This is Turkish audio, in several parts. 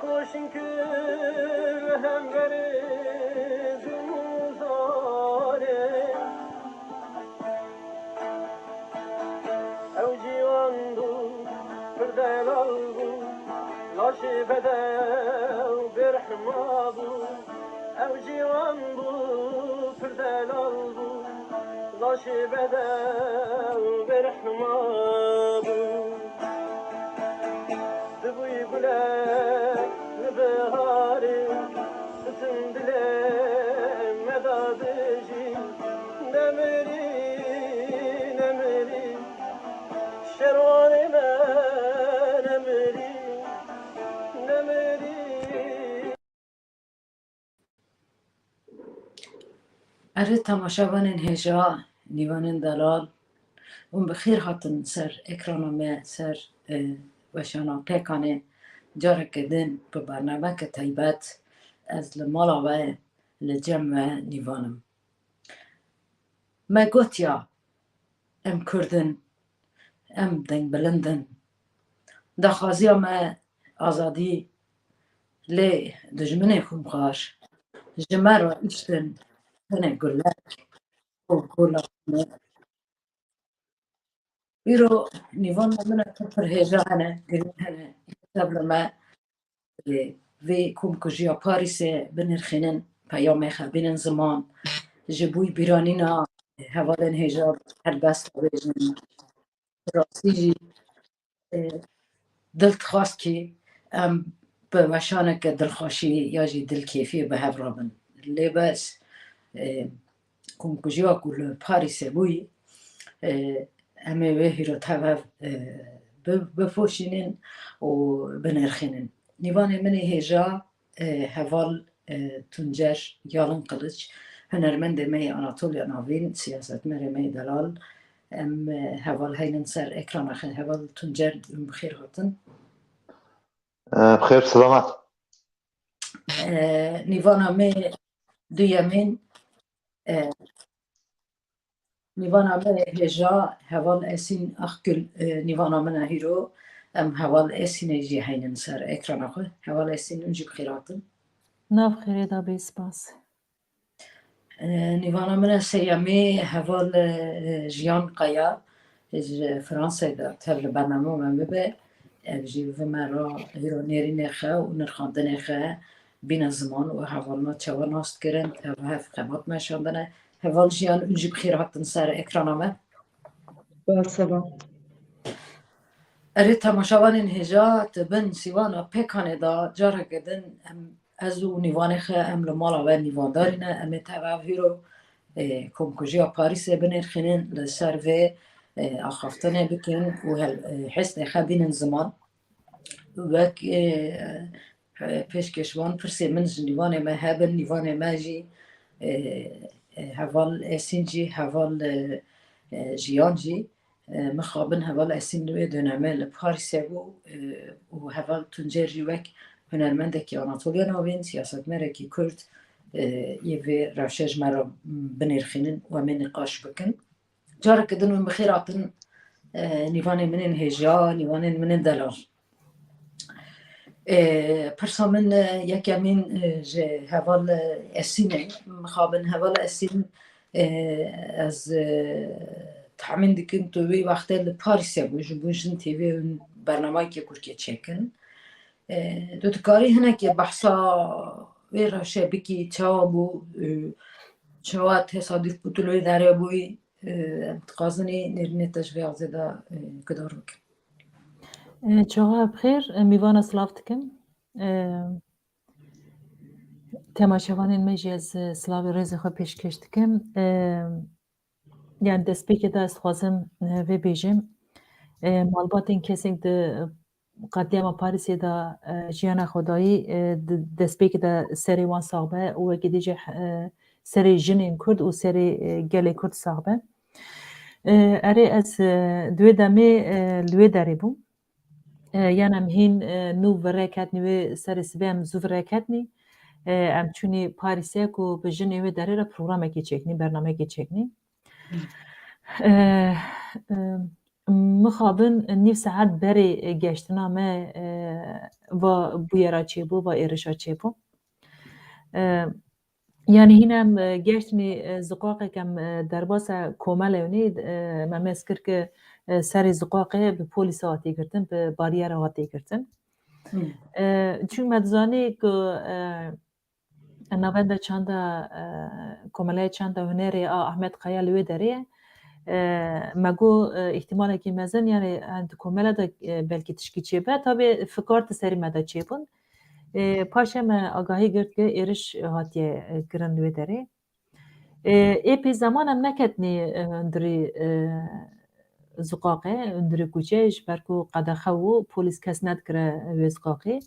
خوشین که هم بریز موزاره او جیوان بود پردلال بود لاشی بده و برحما بود او جیوان بود پردلال بود لاشی بده و برحما بود دبوی گله بهاری ستم دله مدادجی نمری نمری شروانی من نمری نمری. اره تماشاوان هجا نیوان دلال اون بخیر هاتن سر اکرانامه سر وشانا پیکانه جاره کدن به برنامه که تایبت از لمالا و لجمع نیوانم ما گوتیا ام کردن ام دنگ بلندن دا خوازیا ما آزادی لی دجمنه خونخواش جمع رو ایشتن هنه گلک و گلک ایرو نیوان ممنه کفر هجا هنه گرین هنه تبل ما وی کم کجیا پاریسه بنرخینن پیام خبینن زمان جبوی بیرانینا هوالن هجا هر بست بیجن راستی جی دلت خواست که به وشانه که دلخوشی یا جی دل کیفی به هف رابن لی بس کم کجیا کل پاریسه بوی همه وحی رو تبه بفوشینن و بنرخینن نیوان منی هجا هوال تنجر یالن قلج هنرمند می آناتولیا ناوین سیاست مر می دلال ام هوال هینن سر اکران اخن هوال تنجر بخیر هاتن بخیر سلامت نیوان می دویمین نیوان من هجا هوال اسین اخکل نیوان من هیرو ام هوال اسین جی هینن سر اکران اخو هوال اسین اونجی بخیراتن ناف خیره دا بیس باس نیوان من سیامی هوال جیان قیا از فرانسه دا تبل برنامه من ببه جی و مرا هیرو نیری نخه و نرخاندن نخه بین زمان و هوال ما چوار ناست کرن هوا هف خبات مشاندنه هوال جیان اونجی بخیراتن سر اکرانامه با سلام اره تماشاوان هجا تبن سیوانا پیکانه دا جاره کدن از او نیوانه خه ام لمالا و نیوان دارینه ام تبعو هیرو کمکجیا پاریس بنرخینن لسر و آخافتنه بکن و حسن خبینن زمان وک پیشکشوان پرسی من نیوانه ما هبن نیوانه ما جی هوال اسینجی هوال جیان جی مخابن هوال اسین نوی دونمه لپاریسه و هوال تنجر وک هنرمنده که آناتولیا نوین سیاست مره که کرد یه روشش مرا بنرخینن و من نقاش بکن جاره کدن و بخیراتن نیوان منن هجا نیوان منن دلار پرسا من یکی من هوال اسینه مخابن هوال اسین از تحمین دکن توی وقتی لپاریسه بوشن تیوی برنامه که کرکیه چکن دو تکاری هنه که بحثا وی روشه بکی چاوا بو چاوا تصادف بطلوی داره بوی تقازنی نرینه تشویع زده کدار بکن چاقا بخیر میوان سلاف دکم تماشاوانین میجی از سلاوی رزی خو پیشکش دکم یعنی دست پیک دا است خوازم و بیجم مالباتین کسینگ ده قدیما پاریسی دا جیانا خدایی دست پیک دا سری وان صاحبه و گدیجه سری جنین کرد و سری گلی کرد صاحبه اره از دوی دمی لوی داری بوم یعنی هم هین نو ورکت نیوی سری سبیم زو ورکت نی ام چونی پاریسیه کو به جنیوی داری را پروگرامه کی چکنی برنامه کی چکنی مخابن نیو ساعت بری گشتنا ما و بویرا چیبو و ایرشا چیبو يعني هنا گشتنی زقاقه کم درباس کومل اونی ممسکر که سر زقاقه به پلیس هاتی گرتن به باریر هاتی گرتن چون مدزانی که نوانده چند کومله چند هنری احمد قیا لوی داره مگو احتماله که مزن يعني عند کومله دا بلکه تشکی چیبه تابه فکرت سری مدا چیبون پاشم آگاهی گرد که ایرش هاتیه گرن لوی داره ایپی زمانم نکتنی اندری زقاقه اندری کوچهش برکو قدخه و پولیس کس ندکره وی زقاقه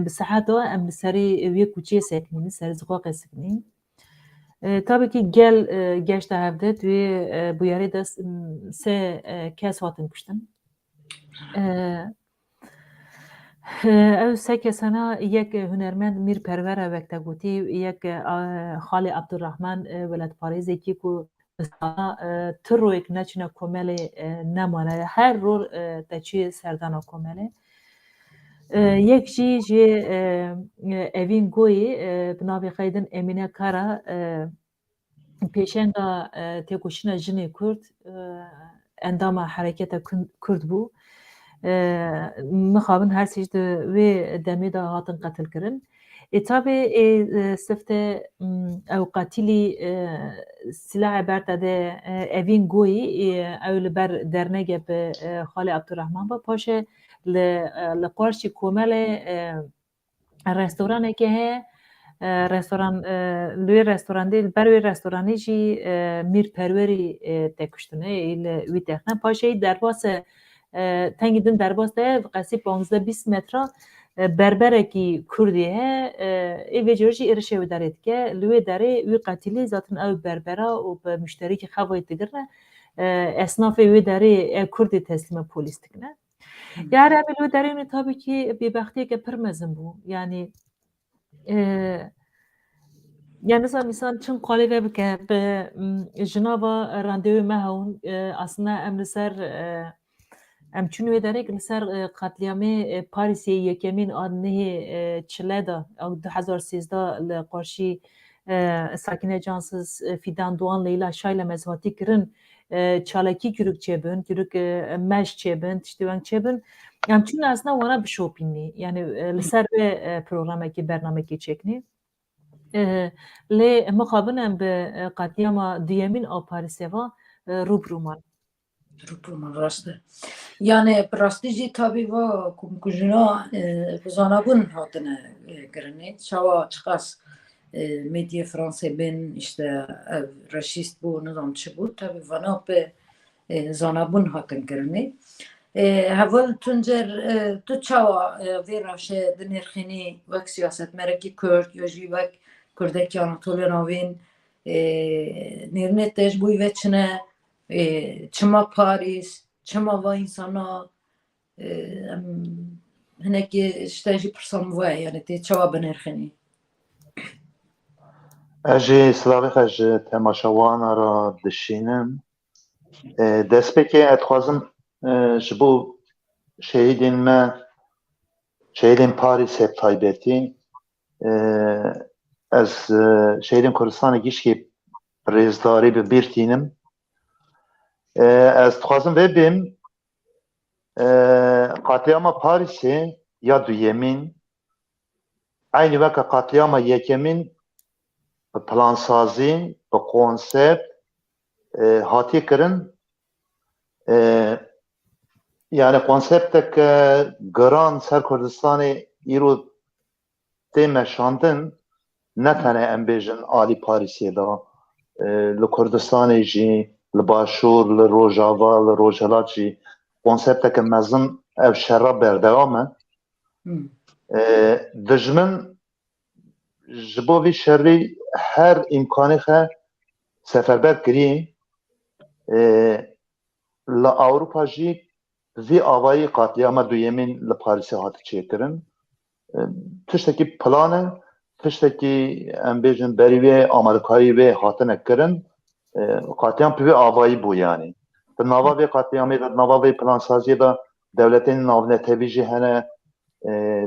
بساعت ام سری وی کوچه سکنین سری زقاقه سکنین tabii ki geçte hevdet ve bu yeri de se kes hatın kuştun. Ev se kesana yek hünermend mir perver vekte guti yek Xali Abdurrahman velet Parizê ki ku tırroyek neçine komele nemane her rol teçi serdana komele yek jî evin goyî bi navê xwe din Emine Kara پێشێنگا تێکۆشینە ژنێ کورد ئەنداما حرەکەتە کورد بوو مخابن هەرسیش وێ دەمێدا هاتن قەتلکردن ئێتابێ سفتێ ئەو قەتیلی سلاح بەرتە دێ ئەڤین گۆیی ئەو li ber dernege bi Xalê Abdurrahman بە پاشێ li قارشی کۆمەلê restoranekê heye restoran lûyê restorandê ber wê restoranê jî mîrperwerî tekuştine li wî texne paşê derbasê tengî din derbas de qesî 15-20 metra berberekî Kurdî he ê vê cî jî êrişê wê derê dike li wê derê wî qetilî zaten ew berbera û bi müşterîkî xewê digirne esnafê wê derê ev Kurdî teslîma polîs dikine yani em li wê derê wî tabii ki bêbextiyeke pir mezin bû yani yani mesela insan çın qalê ve bike bi jinava randevû me hewin aslında em li ser em çûn wê derê li ser qetliyamê Parîsê yekemîn a nehê çile da 2013 li qarşî Sakine Cansız Fidan Doğan Leyla Şayla mezhatî kirin çalekî kürük çêbin kürük meş çêbin tiştî weng çêbin em çûn aslında wana bişopînî yani li ser vê programekî bernamekî çêknî lê mixabin em bi qetliyama duyemîn a Parîsê ve rûbirûman Rûbirûman rast e yani rastî jî tabii va kujina zanabûn hatine kirinê çawa çiqas medya Fransê bên işte ev reşîst bû nizam çi bû tabii vana bi zanabûn hatin kirinê heval tuncer tu çawa vê rewşe di nêrxînî wek siyasetmerekî Kurd ya jî wek Kurdekî Anatolya Navên nêrînê te ji bo wî ve çine çima Parîs çima va însana hinekî ji te jî pirsan we yani tê çawa binêrxînî Ez jî silavê xwe ji temaşewana ra dişînim destpêkê ez dixwazim ji bo şehîdên me şehîdên Parîsê bi taybetî ez şehîdên Kurdistanê giştî rêzdarî bi bîr tînim ez dixwazim vê bêm qetliyama Parîsê ya duyemîn aynî weke qetliyama yekemîn bi plansazî bi konsept hatî kirin yani konsepteke giran ser Kurdistanê îro tê meşandin ne tenê em bêjin alî Parîsê da li Kurdistanê jî li Başûr li Rojava li Rojhilat jî konsepteke mezin ev şerra berdewam e dijmin ji bo vî şerrî her îmkanê xwe seferber kirî li Awropa jî vî avayî qetliyama duyemîn li Parîsê hatî çêkirin tiştekî plan e tiştekî em bêjin berî wê Amerîkayî wê hatine kirin qetliyam pî vê avayî bû yani Nava ve katliamı da nava ve plansazı da devletin navnetevi jî hene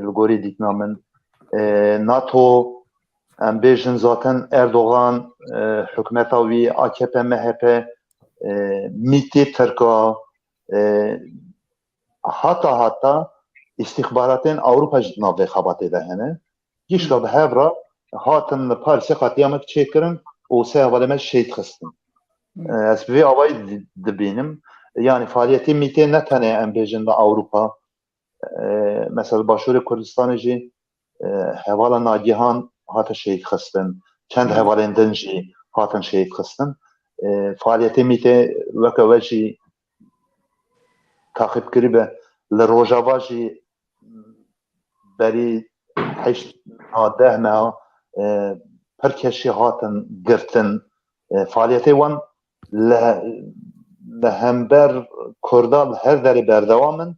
gorî dîtnamin. NATO em bêjin zaten Erdoğan hükümeta wî AKP MHP mîtê Tirka hata istihbaratên Avrupa jî nav vê xebatê de hene. Gîşta bi hevra hatin li Parisê qetiyamek çêkirin û sê hevalê me şehîd xistin. Ez vê avayî dibînim. Yani faaliyetê mîtê ne tenê em bêjin li Avrupa. Mesela Başûrê Kurdistanê jî hevala Nagihan hatin şehîd xistin. Çend hevalên din jî hatin şehîd xistin. Faaliyetê mîtê weke we jî takip kiribe. Li Rojava jî berî heşt deh meha pir keşî hatin girtin. Faaliyetê wan li hember Kurda her derê berdewam in.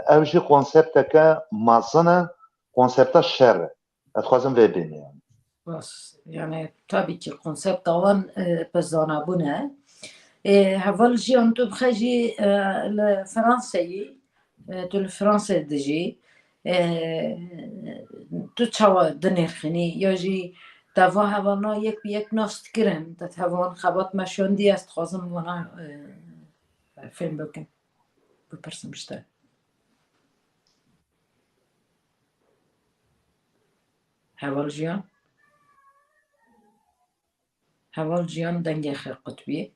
Ev jî konsepteke mezin e, konsepta şer e. Ez dixwazim vê bînim yani. Bas yani tabii ki konsept avan pezana bune. Heval jiyan tu bxeji li Fransayê tu li Fransê dijî tu çawa dinêrxînî ya jî deva hevana yek bi yek nas dikirin te hevan xebat me şandî ez dixwazim wana film bikim bipirsim işte. Heval jiyan heval jiyan dengê xêr qutbî.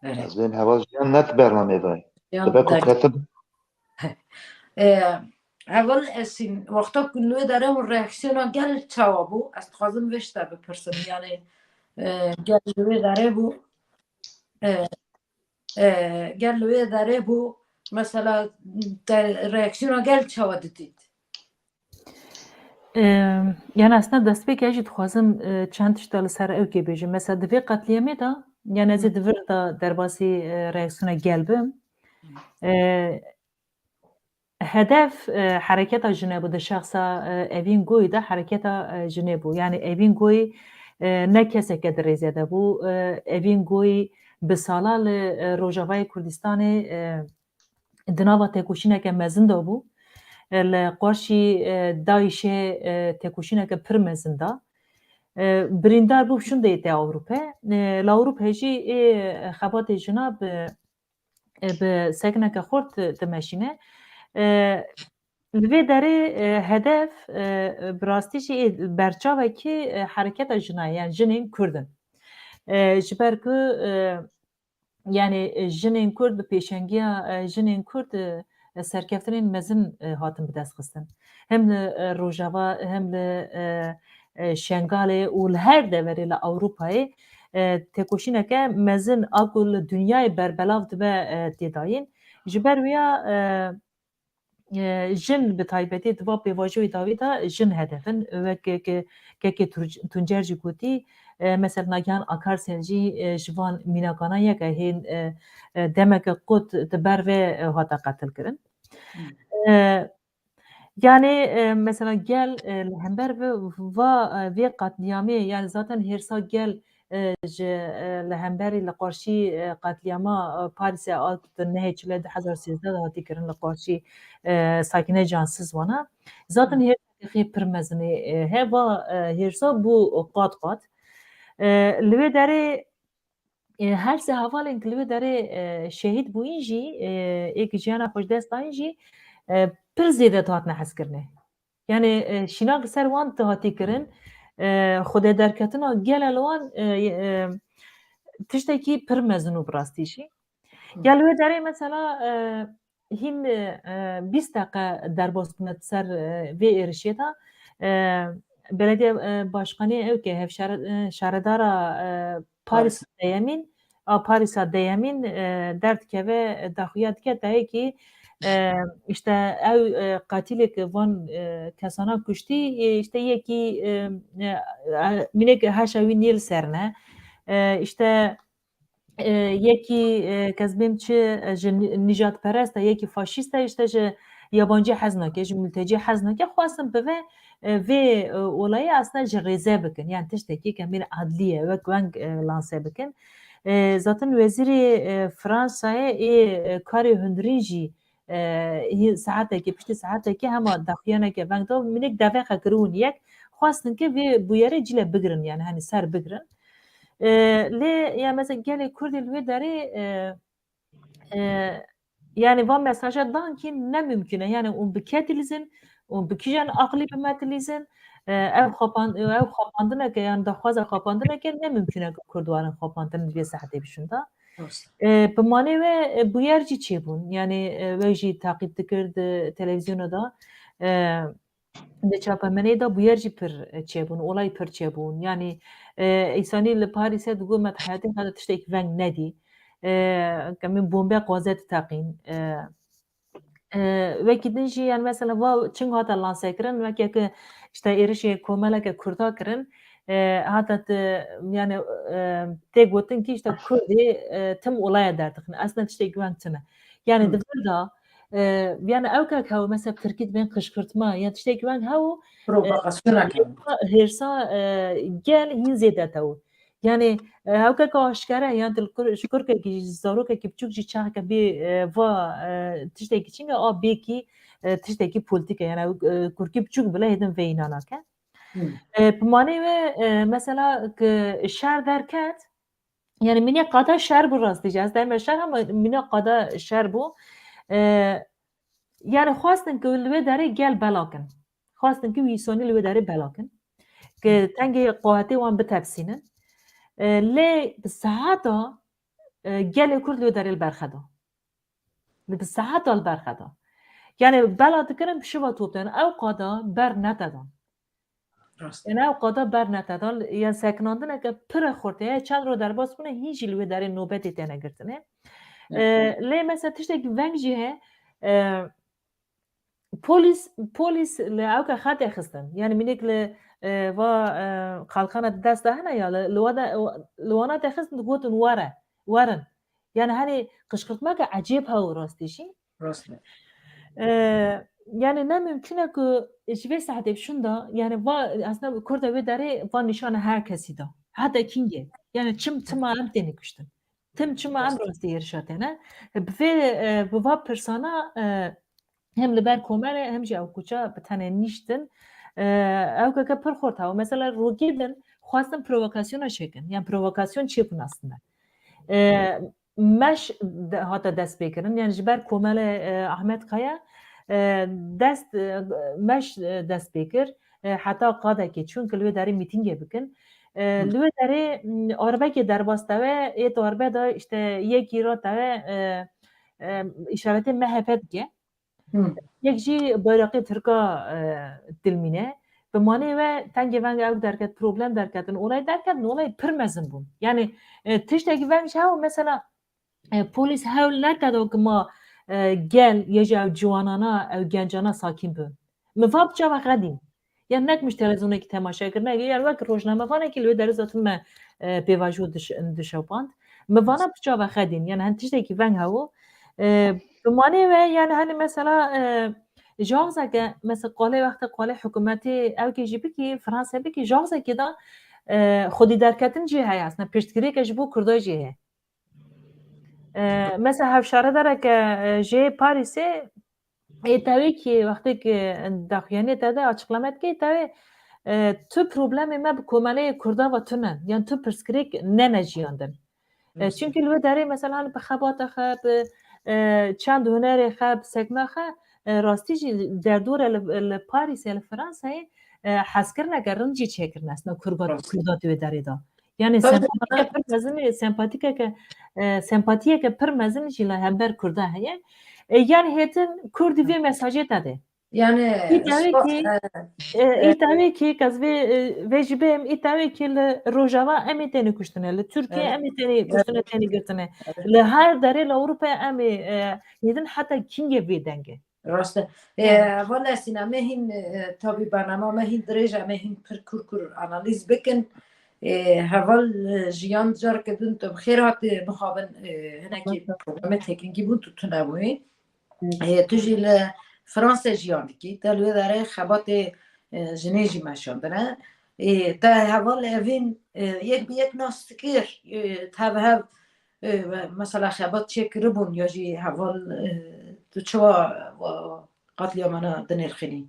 Ez bên heval jiyan net bernamê dayê. Jiyan Dibe ku deng- ketib Evel esîn wexta ku lê dere û reaksiyona gel çawa bû ez dixwazim vê şte bipirsim yani gel li wê derê bû gel li wê derê bû mesela reaksiyona gel çawa didît. Yani aslında destpêkê jî dixwazim çend tişta li ser ew kê bêjim. Mesela di vê qetliyamê da yani ez ê di vir da derbasî reaksiyona gel bim. Hedef hareketa jinebû di şexsa Evîn Goyî de hareketa jinebû. Yani Evîn Goyî ne keseke di rêzê de bû. Evîn Goyî bi sala li Rojavayê Kurdistanê di nava têkoşîneke mezin de bû. Li qarşî Daişê têkoşîneke pir mezin da. Birîndar bû şundê tê Ewropê. Li Ewropê jî xebatê jina bi sekineke xurt dimeşîne. Li vê derê hedef bi rastî jî berçavekî hareketa jinayê yani jinên Kurd in. Ji ber ku yani jinên Kurd bi pêşengiya jinên Kurd serkeftinên mezin hatin bi dest xistin. Hem li Rojava hem li Şengalê û li her deverê li Ewropayê têkoşîneke mezin a ku li dünyayê berbelav dibe têdayîn. Ji ber wê ya jin bi taybetî di va pêvajoyê dawî da jin hedefin wekekê Tuncer jî gotî mesela Nagihan Akarsel jî ji van mînakana yek hên demeke qut di ber vê hata qetil kirin. Yani mesela gel li hember vê qetliyamê yani zaten hêrsa gel ji li hemberî li qarşî qetliyama Parîsê a nehê çile 2013 de hatî kirin li qarşî sakîne cansîz wana. Zaten hêrsakê pir mezinê heva hêrsa bû qat. Li wê derê her sê hevalên ku li wê derê şehîd bûyîn jî êkî jiyana xwe ji dest dayîn jî pir zêde hatine hezkirinê. Yani şînak ser wan hatî kirin xwedê derketina gelek li wan tiştekî pir mezin û bi rastî jî. Ya li wê derê mesela hîn 20 deqe derbas bûne ser vê êrişê da belediye başkanê ew kê şaredara Parîs Deyemîn Parîsa Deyemîn derdikeve daxuya dike dayekî işte ew qatilek van kesana kuştî işte yekî minek heşa wî nîl serne işte yekî kesbêm çi ji nîjadperest e yekî faşîst e işte ji yabancî hez nake ji mültecî hez nake xwastin bi vê olayê aslında ji rêze bikin yani tiştekî kemîn adlî ye wek weng lanse bikin zaten veziri Fransa'ya kari hündrinci saateki pişti saateki ama daxiyana ke ben de minik deve xakirun yek xwastin ki ve bu yere cile bigirin yani hani ser bigirin le ya mesela gele Kurdil ve deri yani va mesaja dan ki ne mümküne yani biketilizin bikijan akli bimetilizin ev xapandına ke yani daxwaza xapandına ke ne mümküne Kurdwarin xapandının bir saate bişunda بمانه ve bu yerci çebun yani ve jî takip dikirdi televizyona da de çapamenê da bu yerci pir çebun olay pir çebun yani insanî li Parîsê digo me hayatê hada tiştekî veng nedî kemîn bombe qazet taqîn wekî din jî yani mesela va çing hata lansekirin wekeke işte êrişê komeleke Kurda kirin hata yani tê gotin ki işte Kurdî tim olaya derdixin aslında tiştekî weng tune yani divir da yani ewkek hew mesela Tirkî bên qışqirtma yani tiştekî weng hew hêrsa gel hîn zêde tew yani hewkek aşkere yani ji Kurkekî ji zarokekî biçûk jî çaxeke bê va tiştekî çinge a bêkî tiştekî polîtîk e yani Kurkî biçûk bile hêdin vê înanake pimanê ve mesela şer derket yani mine qada şer bu rastî ez deme şer ama mine qada şer bu yani xwastin ku li wê derê gel belakin xwastin ku wîsonî li wê derê belakin ki tengê qawetê wan bitefsînin lê bi sehata gelê Kurd li wê derê li berxeda bi sehata li berxeda yani bela dikirin şiva toptan ew qada ber netedan yani ew qada ber netedan yani sekinandineke pir xurteye çend ro derbas bûne hîn jî li wê derê nobetê têne girtinê lê mesela tiştekî veng jî he polis li ewke xetê xistin yani minik li va xalqana dest da hene ya li wana tê xistin digotin werin yani hani qışqirtmeke ecêb hew rastî jî yani ne mümküne ku ji vê saetê şunda yani va aslında Kurda wê derê va nîşana her kesî da heta kîngê yani çim tima em têne kuştin tim çima em rastî êrişa têne bi va pirsana hem li ber komelê hem jî ew kuça bi tenê nîştin ewkeke pir xurt hew mesela rogê din xwastin provokasyona çêkin yani provokasyon çêbûn aslında meş hata dest pêkirin yani ji ber komelê Ahmet Kaya dest meş dest pêkir heta qadekê çûn ki li wê derê mîtîngê bikin li wê derê arbekê derbas tewe ê arbe da işte yekî ra tewe îşaretê MHP dike yek jî bayraqê Tirka dilmîne bi manê ve tengê veng ew derket problem derketin olay derketin olay pir mezin bûn yani tiştekî veng ji hew mesela polis hewl nekede ku ma gel yê ew ciwanana ew gencana sakîn bin min va bi çawa xedîn yani nekmiş televizyonekî temaşakirine yani wek rojnamevanekî li wê derê zatin me pêvajo dişewband min vana bi çawa xedîn yani hin tiştekî veng hew bi manê ve yani hani mesela jazeke mesela qalê wexta qalê hikûmetê ewkê jî bikî Fransa bikî jazekê da xwedî derketin jî heye aslında piştgirêke ji bo Kurda jî heye mesela hevşaredareke jê Parîsê tevê ki wextê daxuyaniyê te de açıklame dike tevê tu problemê me bi komeleyê Kurda ve tune yani tu pirsgirêk nene jiyandin çünkü li wê derê mesela hani bi xebata xwe bi çend hunerê xwe bi sekna xwe rastî jî derdora li Parîsê li Fransayê hezkirineke rind jî çêkirin aslında Kurda di wê derê da yani sempatiyeke pir mezin jî li hember Kurda heye yani hêtin Kurdî vê mesajê te de yani îtavê ki ez vê ji bê em îtavê ki li Rojava em ê têne kuştine li Tirkiye em ê têne kuştine têne girtine li her derê li Ewropayê em ê hêdin heta kîngê vê dengê Raste valla sina me hin tabi barnama me hin dirêja me hin pir kur analiz bikin heval jiyan car kedin tu xêr hatî bixabin hinekî probleme teknîkî bûn tu tune bûyî tu jî li Fransa jiyan dikî te li wê derê xebatê jinê jî meşandine تا هوال اوین یک ناستکر هاو مثلا خبات چه کربون یا جی هوال تو چوا katliamına denirkini.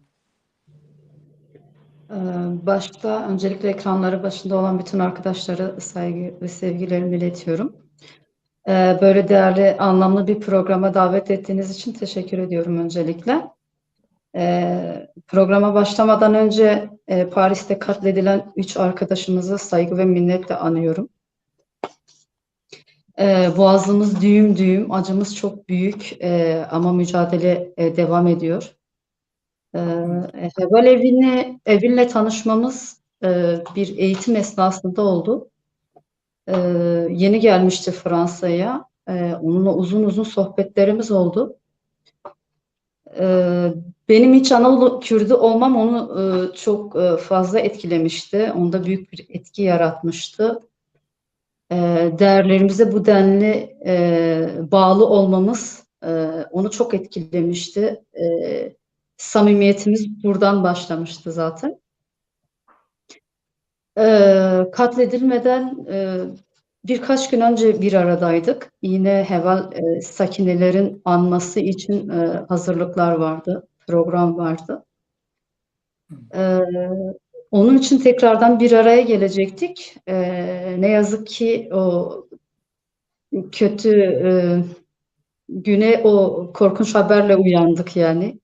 Başta öncelikle ekranları başında olan bütün arkadaşlara saygı ve sevgilerimi iletiyorum. Böyle değerli, anlamlı bir programa davet ettiğiniz için teşekkür ediyorum öncelikle. Programa başlamadan önce Paris'te katledilen 3 arkadaşımızı saygı ve minnetle anıyorum. Boğazımız düğüm düğüm, acımız çok büyük ama mücadele devam ediyor. Heval evinle tanışmamız bir eğitim esnasında oldu. Yeni gelmişti Fransa'ya. Onunla uzun uzun sohbetlerimiz oldu. Benim hiç Anadolu Kürdü olmam onu çok fazla etkilemişti. Onda büyük bir etki yaratmıştı. Değerlerimize bu denli bağlı olmamız onu çok etkilemişti. Samimiyetimiz buradan başlamıştı zaten. Katledilmeden birkaç gün önce bir aradaydık. Yine Heval sakinelerin anması için hazırlıklar vardı, program vardı. Onun için tekrardan bir araya gelecektik. Ne yazık ki o kötü güne o korkunç haberle uyandık yani.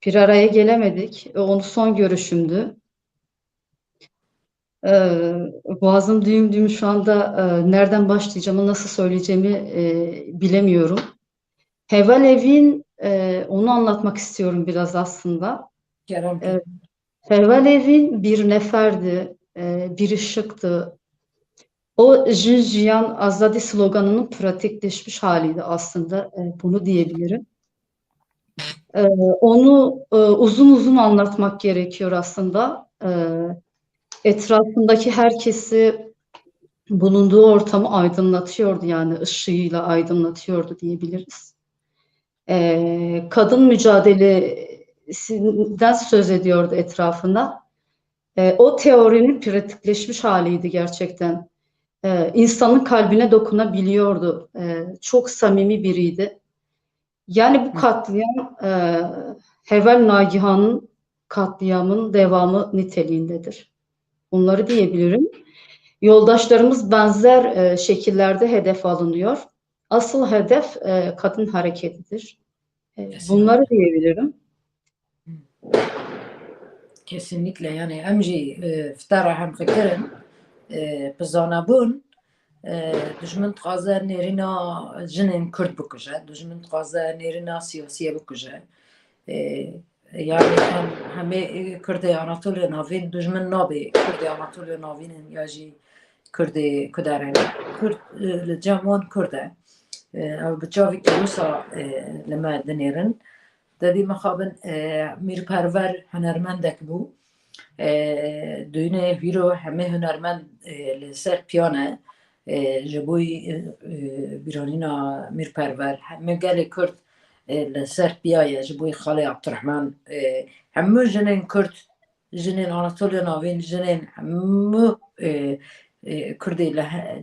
Bir araya gelemedik. Onu son görüşümdü. Boğazım düğüm düğüm şu anda nereden başlayacağımı, nasıl söyleyeceğimi bilemiyorum. Heval Evin, onu anlatmak istiyorum biraz aslında. Heval Evin bir neferdi, bir ışıktı. O Jinjiyan Azadi sloganının pratikleşmiş haliydi aslında, bunu diyebilirim. Onu uzun uzun anlatmak gerekiyor aslında. Etrafındaki herkesi, bulunduğu ortamı aydınlatıyordu, yani ışığıyla aydınlatıyordu diyebiliriz. Kadın mücadelesinden söz ediyordu etrafında. O teorinin pratikleşmiş haliydi gerçekten. İnsanın kalbine dokunabiliyordu. Çok samimi biriydi. Yani bu katliam Heval Nagihan'ın katliamın devamı niteliğindedir. Bunları diyebilirim. Yoldaşlarımız benzer şekillerde hedef alınıyor. Asıl hedef kadın hareketidir. Bunları diyebilirim. Kesinlikle yani emci ftara hem fikirin pizanabun düşman tqaza nerina jinin Kürt bukuje, düşman tqaza nerina siyasiye bukuje. Yani hem Kürdi Anatolya navin düşman nabi Kürdi Anatolya navinin yaji Kürdi kudaren Kürt Caman Kürde ev bçavik Rusa lema denirin dedi mexabin mirperver hunermendek bu düğüne hero heme hunermend ser piyane جبوی بیرانینا میرپرور همه گل کرد لسر بیایه جبوی خاله عبدالرحمن همه جنین کرد جنین آناتولیا ناوین جنین همه کردی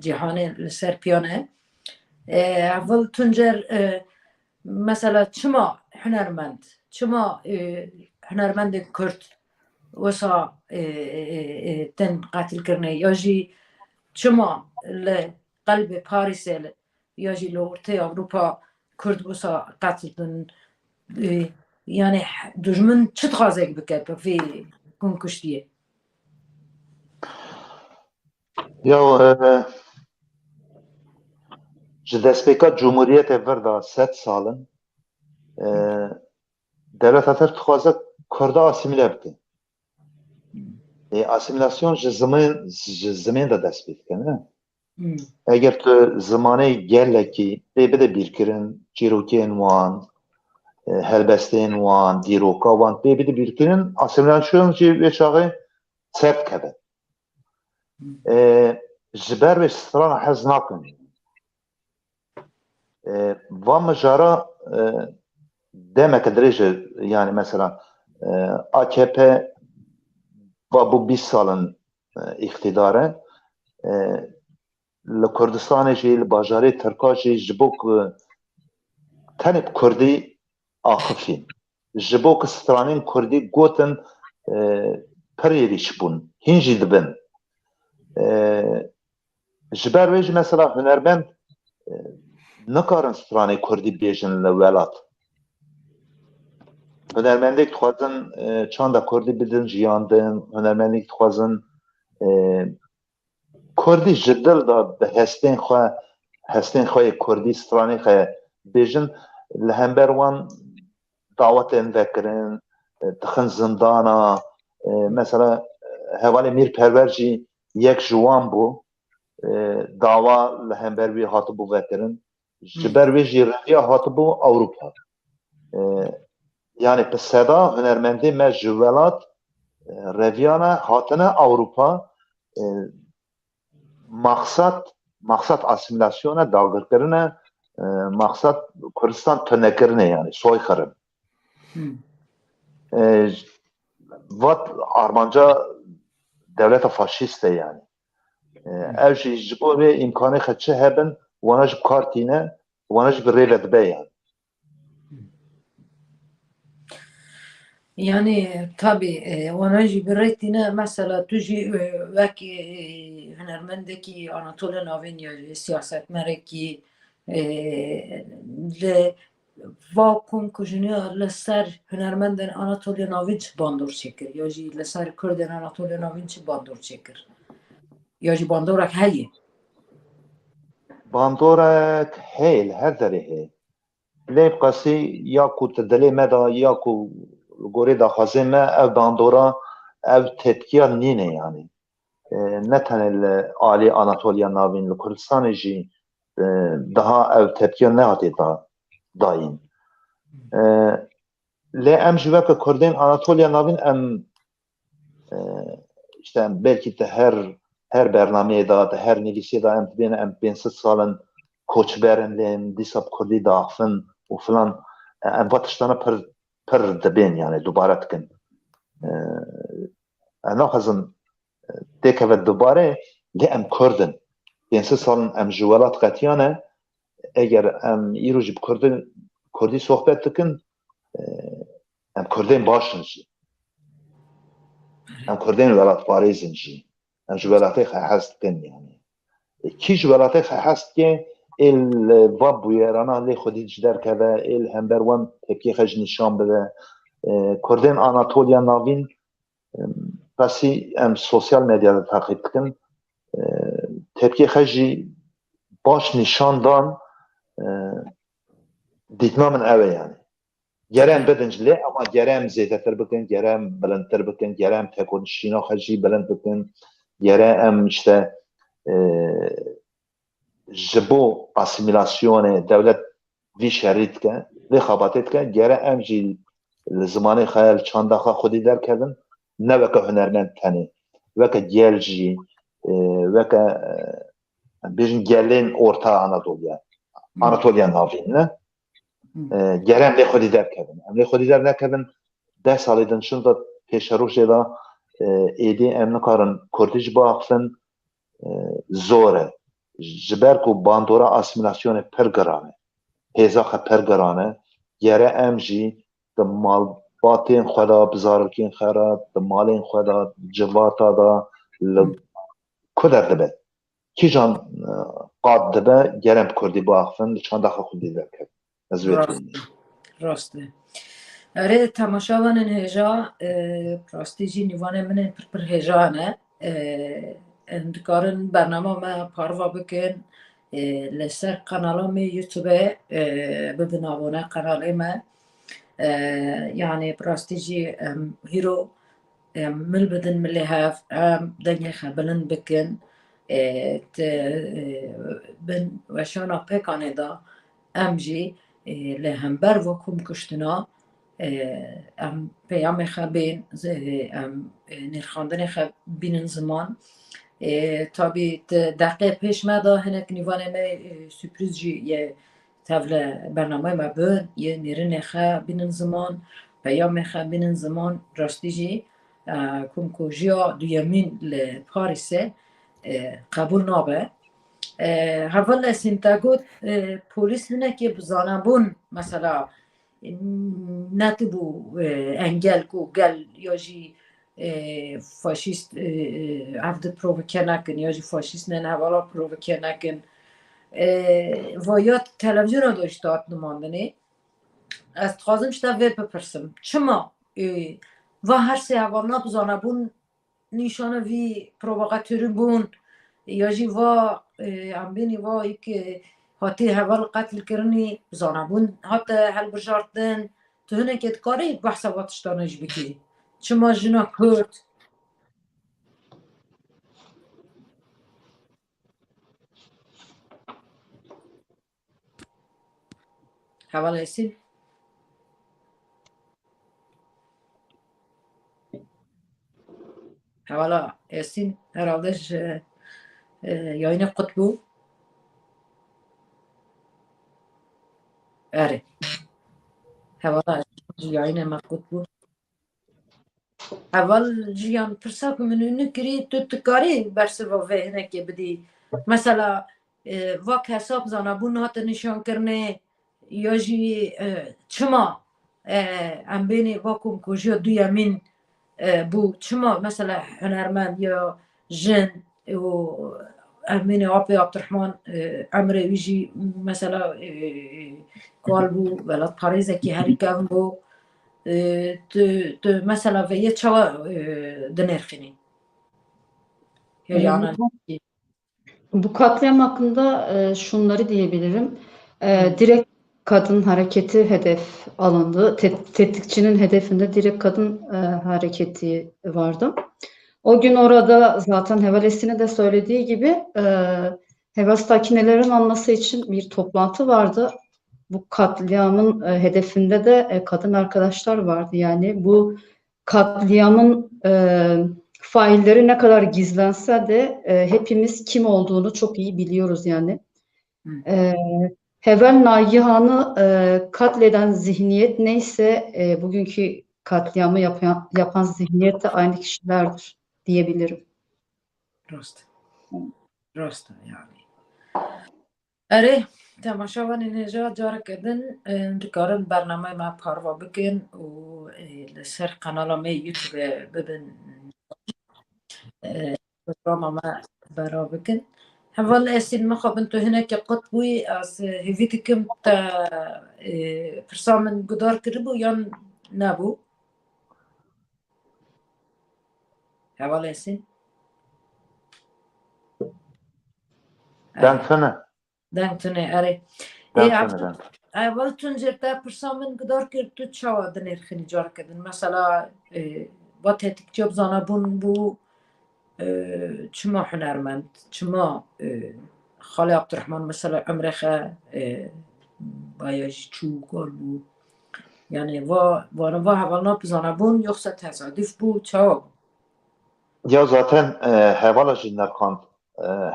جهان لسر بیانه اول تنجر مثلا چما هنرمند کرد وسا تن قاتل کرنه یا جی چما لقلب باريس يجي لورتي أوروبا كرد بوسا قتلن يعني دجمن تشتغازك بكتب في كونكشتيه Ya ji destpêka Cumhuriyetê vir da 100 salin devleta te dixwaze Kurda asîmîle bike. Asîmîlasyon ji zimên de dest pê dike, ne? Eger tu zimanê gelekî pê bide bîrkirin çîrokên wan, helbestên wan, dîroka wan pê bide bîrkirin, asîmîlasyon jî vê çaxê çêv dikeve. Ji ber vê strana hez nakin. Van mijara demeke dirêj, yani mesela AKP bu 20 salın iktidara li Kurdistanê jî li bajarê Tirka jî ji bo ku tenê Kurdî axifîn ji bo ku stranên Kurdî gotin pir êrîş bûn hîn jî dibin ji ber wê jî mesela hunermend nikarin stranê Kurdî bêjin li welat hunermendek dixwazin çanda Kurdî bidin jiyandin hunermendek dixwazin Kurdî ji dil de bi hestên xwe yê Kurdî stranê xwe bêjin li hember wan dawetên vekirin dixin zindana mesela hevalê Mîrperwer jî yek ji wan bû dawa li hember wî hatibû vekirin ji ber wê jî reviya hatibû Ewropa yani bi seda hunermendê me ji welat reviyana hatine Ewropa maksat asimilasyona dalgirkirine maksat Kurdistan tünekirine yani soykırın vat armanca devleta faşiste yani ev jî ji bo vê imkanê xwe çi hebin wana ji kartîne wana ji bi rêve dibe yani. Yani tabii ona jî bi rêtîne mesela tu jî wekî hunermendekî Anatolya Navîn ya siyasetmerekî li va komkujiniya li ser hunermendên Anatolya Navîn çi bandor çêkir ya jî li ser Kurdên Anatolya Navîn çi bandor çêkir ya jî bandorek heye Bandorek heye li her derê heye lê qasî ya ku ti dilê me da ya ku gorê daxwazê me ev bandora ev tepkiya nîne yani ne tenê li alî Anatolya Navîn li Kurdistanê jî daha ev tepkiya nehatê dayîn lê em ji weke Kurdên Anatolya Navîn em işte belkî te her bernameyê da te her nivîsiyê da em dibêne em 500 salin koçberin lên dîsa bi Kurdî daxivin û filan em va tiştana pir dibên yani dubare dikin em naxwazin têkeve dubare lê em Kurdin 500 salin em ji welat qetiyane eger em îro jî bi Kurdî sohbet dikin em Kurdên başin jî em Kurdên welatparêzin jî em ji welatê xwe hez dikin yani kî ji welatê xwe hez dike êl va bûyerana lê xwedî ji derkeve êl hember wan tepkiyê xwe ji nîşan bide Kurdên Anatolya Navîn qasî em sosyal medyada teqîb dikin tepkiyê xwe jî baş nîşan dan dîtma min ew e yani gerem bidin ji lê ama gerem zêdetir bikin gerem bilindtir bikin gerem tekonişîna xwe jî bilind bikin gere em işte ji bo asimilasyonê dewlet vî şerî dike vê xebatê dike gere em jî li zimanê xwe li çanda xwe xwedî derkevin ne weke hunermend tenê weke gel jî weke bêjin gelên Orta Anatolya Navîn ne gerem lê xwedî derkevin em lê xwedî dernekevin 10 salê din şinda pêşerojê da êdî em nikarin Kurdî ji bo axivin zor e ji ber ku bandora asimilasyonê pir giran e hêza xwe pir giran e gere em jî di malbatên xwe da bi zarokên xwe re di malên xwe da civata da li ku derdibe kîjan qat dibe gerem Kurdî bo axivin li çanda xwe xwedî derkevin ez vê rast e erê temaşavanên hêja rastî jî nîvanê min ên pir hêja hene em dikarin bername me parva bikin li ser kanala me YouTube'ê bibin abone kanalê me yani rastî jî em hîro mil bidin milê hev em dengê xwe bilind bikin bin weşana pêkanê da em jî li hember wekum kuştina em peyamê xwe bên em nêrxandinê xwe bînin ziman tabii deqê pêş me da hinek nîvanê me sürpriz jî ye tevle bernameyê me bin yê nêrînê xwe bînin ziman peyamê xwe bînin ziman rastî jî کنکوژیا دویمین لپاریسه قبول نابه هفل سنتاگوت پولیس هنه که بزانبون مثلا نتبو انگل کو گل یا جی فاشیست هفته پرووکه نکن یا جی فاشیست نه حوالا پرووکه نکن و یا تلویزیون رو داشتاد نماندنه از تخوازم شده وی بپرسم چما و هر سه حوالا بزانبون نیشانه وی پرووکاتوری بون یا جی و امبینی و ایک هاتی حوال قتل کرنی زانبون هات هل بجاردن تو هنه که کاری بحث واتشتانش بکی چما جنا کرد حوال هستین حوالا هستین هرالدش یاین قطبو اره حوالا یاین ما قطبو اول جیان پرسا که منو نکری تو تکاری برسه و هنه که بدی مثلا وقت حساب زانبون هات نشان کرنه یا جی چما ام بینی واکم کجا دویمین بو چما مثلا هنرمند یا جن و ام بینی آبی عبدالرحمن عمره ویجی مثلا کال بو ولاد پاریزه که هری کم بو مثلا و یه چوا دنرخینی yani Bu katliam hakkında şunları diyebilirim. Direkt kadın hareketi hedef alındı. Tetikçinin hedefinde direkt kadın hareketi vardı. O gün orada zaten Hevalesi'nin de söylediği gibi Hevas-Sakinelerin alması için bir toplantı vardı. Bu katliamın hedefinde de kadın arkadaşlar vardı. Yani bu katliamın failleri ne kadar gizlense de hepimiz kim olduğunu çok iyi biliyoruz yani. Heval Nagihan'ı katleden zihniyet neyse bugünkü katliamı yapan zihniyet de aynı kişilerdir diyebilirim. Rost yani. اره تماشاوان اینجا جار کردن دکارن برنامه ما پاروا بکن و لسر قنال ما یوتیوب ببین برنامه ما برا بکن حوال اسین مخابن تو هناك قطبوي از هفيتكم تا فرسامن قدار كربو يان نابو حوال اسين دانتونه اره اول تونجرتا فرسامن قدار كرتو تشاوا دنرخني جار كدن مثلا با تتك جوب زانا بون بو چما هنرمند چما خاله عبدالرحمن مثلا عمرخه بایش چو گل بو یعنی و حوالا بزانه بون یخصه تصادف بو چا یا zaten hevala jinlerkan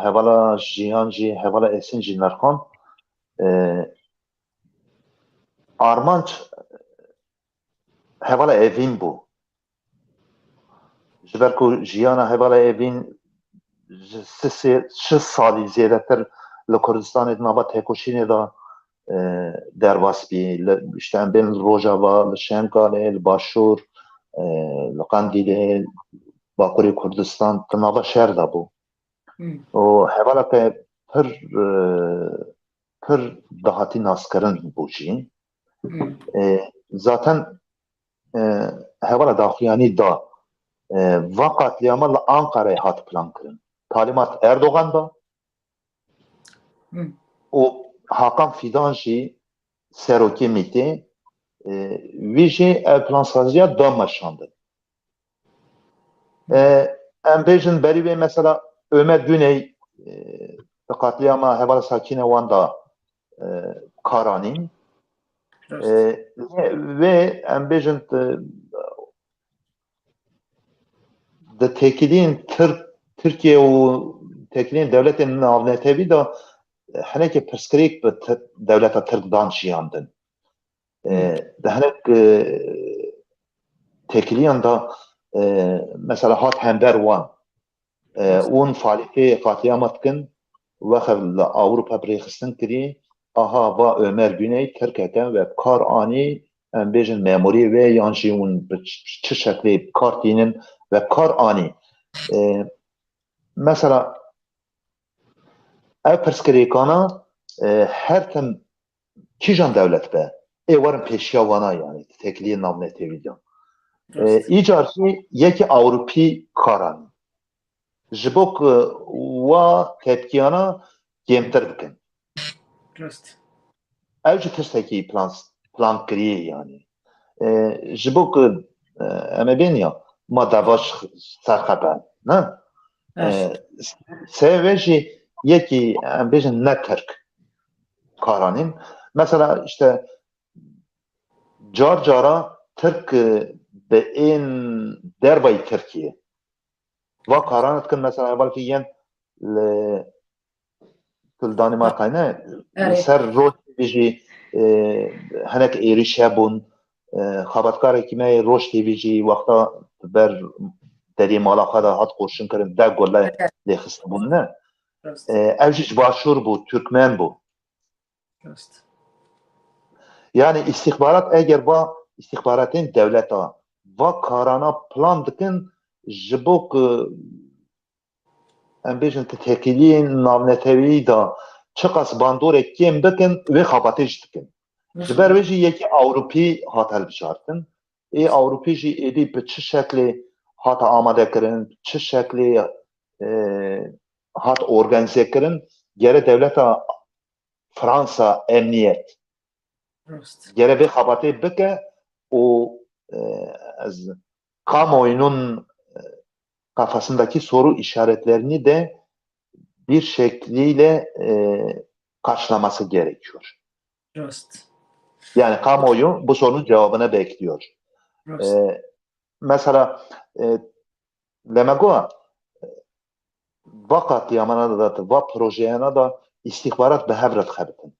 hevala jiyan ji hevala esin jinlerkan armanç hevala evin bu jiber ku jiyana hevala evin şi salî zêdetir li Kurdistanê nava têkoşînê da derbas bî işte em bên li Rojava, li Şengalê, li Başûr, li Qendîlê, Bakurê Kurdistan di nava şer da bû. û hevaleke pir dahatî naskirin bû jî. Zaten hevala daxuyanî da va qatliyama li Ankara'yê hat plan kirin. Talimat Erdogan da û Hakan Fidan jî serokê Mîtê wî jî ev plansaziya da meşandin. Em bêjin berî wê mesela Ömer Güney di qatliyama hevala sakînê wan da karanîn wê em bêjin di têkiliyên Tirkiye û têkiliyên devletên navnetewî da hinekî pirsgirêk bi dewleta Tirk dan jiyandin. Di hinek têkiliyan da mesela hat hember wan اون فعالیتی قاتیامت کن وقت لأوروپا بريخستن كري آها با ömer Güney Türkiye'den ve kar ani bejin memuri ve yanjiyun çi şekli kartinin ve kar ani mesela ev perskirikana her tem kijan devlet be varın peşya vana yani tekliğin namne tevidyan icarci yeki Avrupi karan jibok wa tepkiyana gemtir bikin. Ev ji tiştekî plan kiriye yani. Ji bo ku em ê bêhniya ma devaş serxeber ne? Sêvê jî yekî em bêjin ne Tirk karanîn. Mesela işte car cara Tirk bi ên derbayî Tirkiye va karan dikin mesela evalkî yên li Danimarkayê ne ser Roj jî hinek êriş hebûn xebatkarekî me Roj TV jî wexta ber deriyê mala xwe de hat qurşin kirin deh gole lêxistibûn ne ev jî ji başûr bû Türkmen bû yani istihbarat eger va istihbaratên devleta va karana plan dikin ji bo ku em bêjin tekiliyên navnetewî da çiqas bandorê kêm bikin wê xebatê jî dikin. Ji ber wê jî yekî Awropî hat hilbijartin. Awropî jî êdî bi çi şeklê hat amadekirin, çi şeklê hat organizekirin gere devleta Fransa emniyet gere vê xebatê bike û ez kamuoyunun kafasındaki soru işaretlerini de bir şekliyle karşılaması gerekiyor. Yani kamuoyu bu sorunun cevabını bekliyor. Mesela Lemegoa vakat yamana da va projeyana da istihbarat behevret xebitin.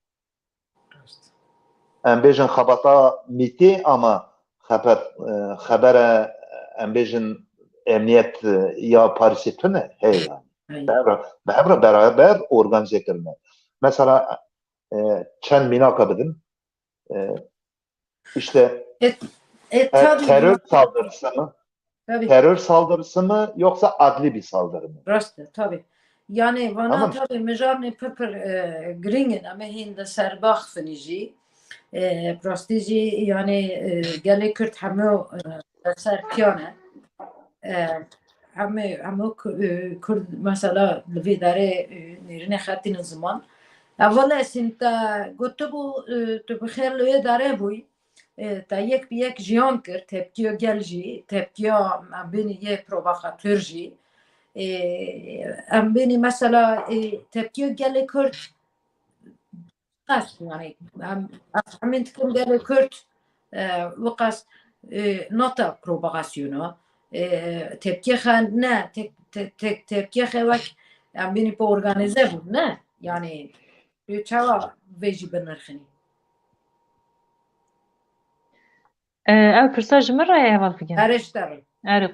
Em bêjin xebata mîtê ama xebere em bêjin emniyet ya Parisê tune hey yani. Behevre beraber organize kirine. Mesela çend minaka bidin işte terör saldırısı mı? Terör saldırısı mı yoksa adli bir saldırı mı? Raste tabii. Yani bana tabii mejarne pırpır gringen ama hindi serbah finici prastici yani gele Kürt hamu serpiyane hamu Kürt mesela lvidare nirine xatin zaman evvela sinta gotu bu tu bixir lüye dare buy تا یک به یک جیان کرد تپکیو گل جی تپکیو ام بینی یه پرووکاتور جی ام بینی مثلا تپکیو گل کرد قص yani همین تکم گل کرد وقص نوتا پرووکاسیونو tepki ne tepki vak ام بینی په organize بود نه yani çava veji benirxini ev pirsa ji min re heval bikin. Erişterim.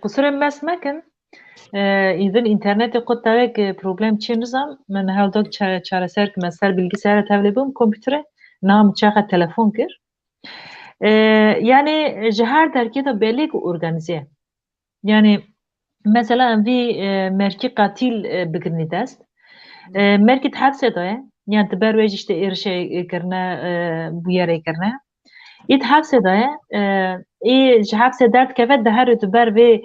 Kusurên mes mekin. İdin internetê xwe tevek problem çê nizam min hewdok çareser kimme ser bilgisayara tevlê bûm kompîterê nam çaxa telefon kir. Yani ji her derkê de belê ku organize. Yani mesela em vî merkî qatil bikirinî dest. Merkî hepsê daye. Yani ti ber wê jî işte êrişê kirine bûyerê kirine. İt hepsê daye ji hepsê dert keve diherê tu ber vê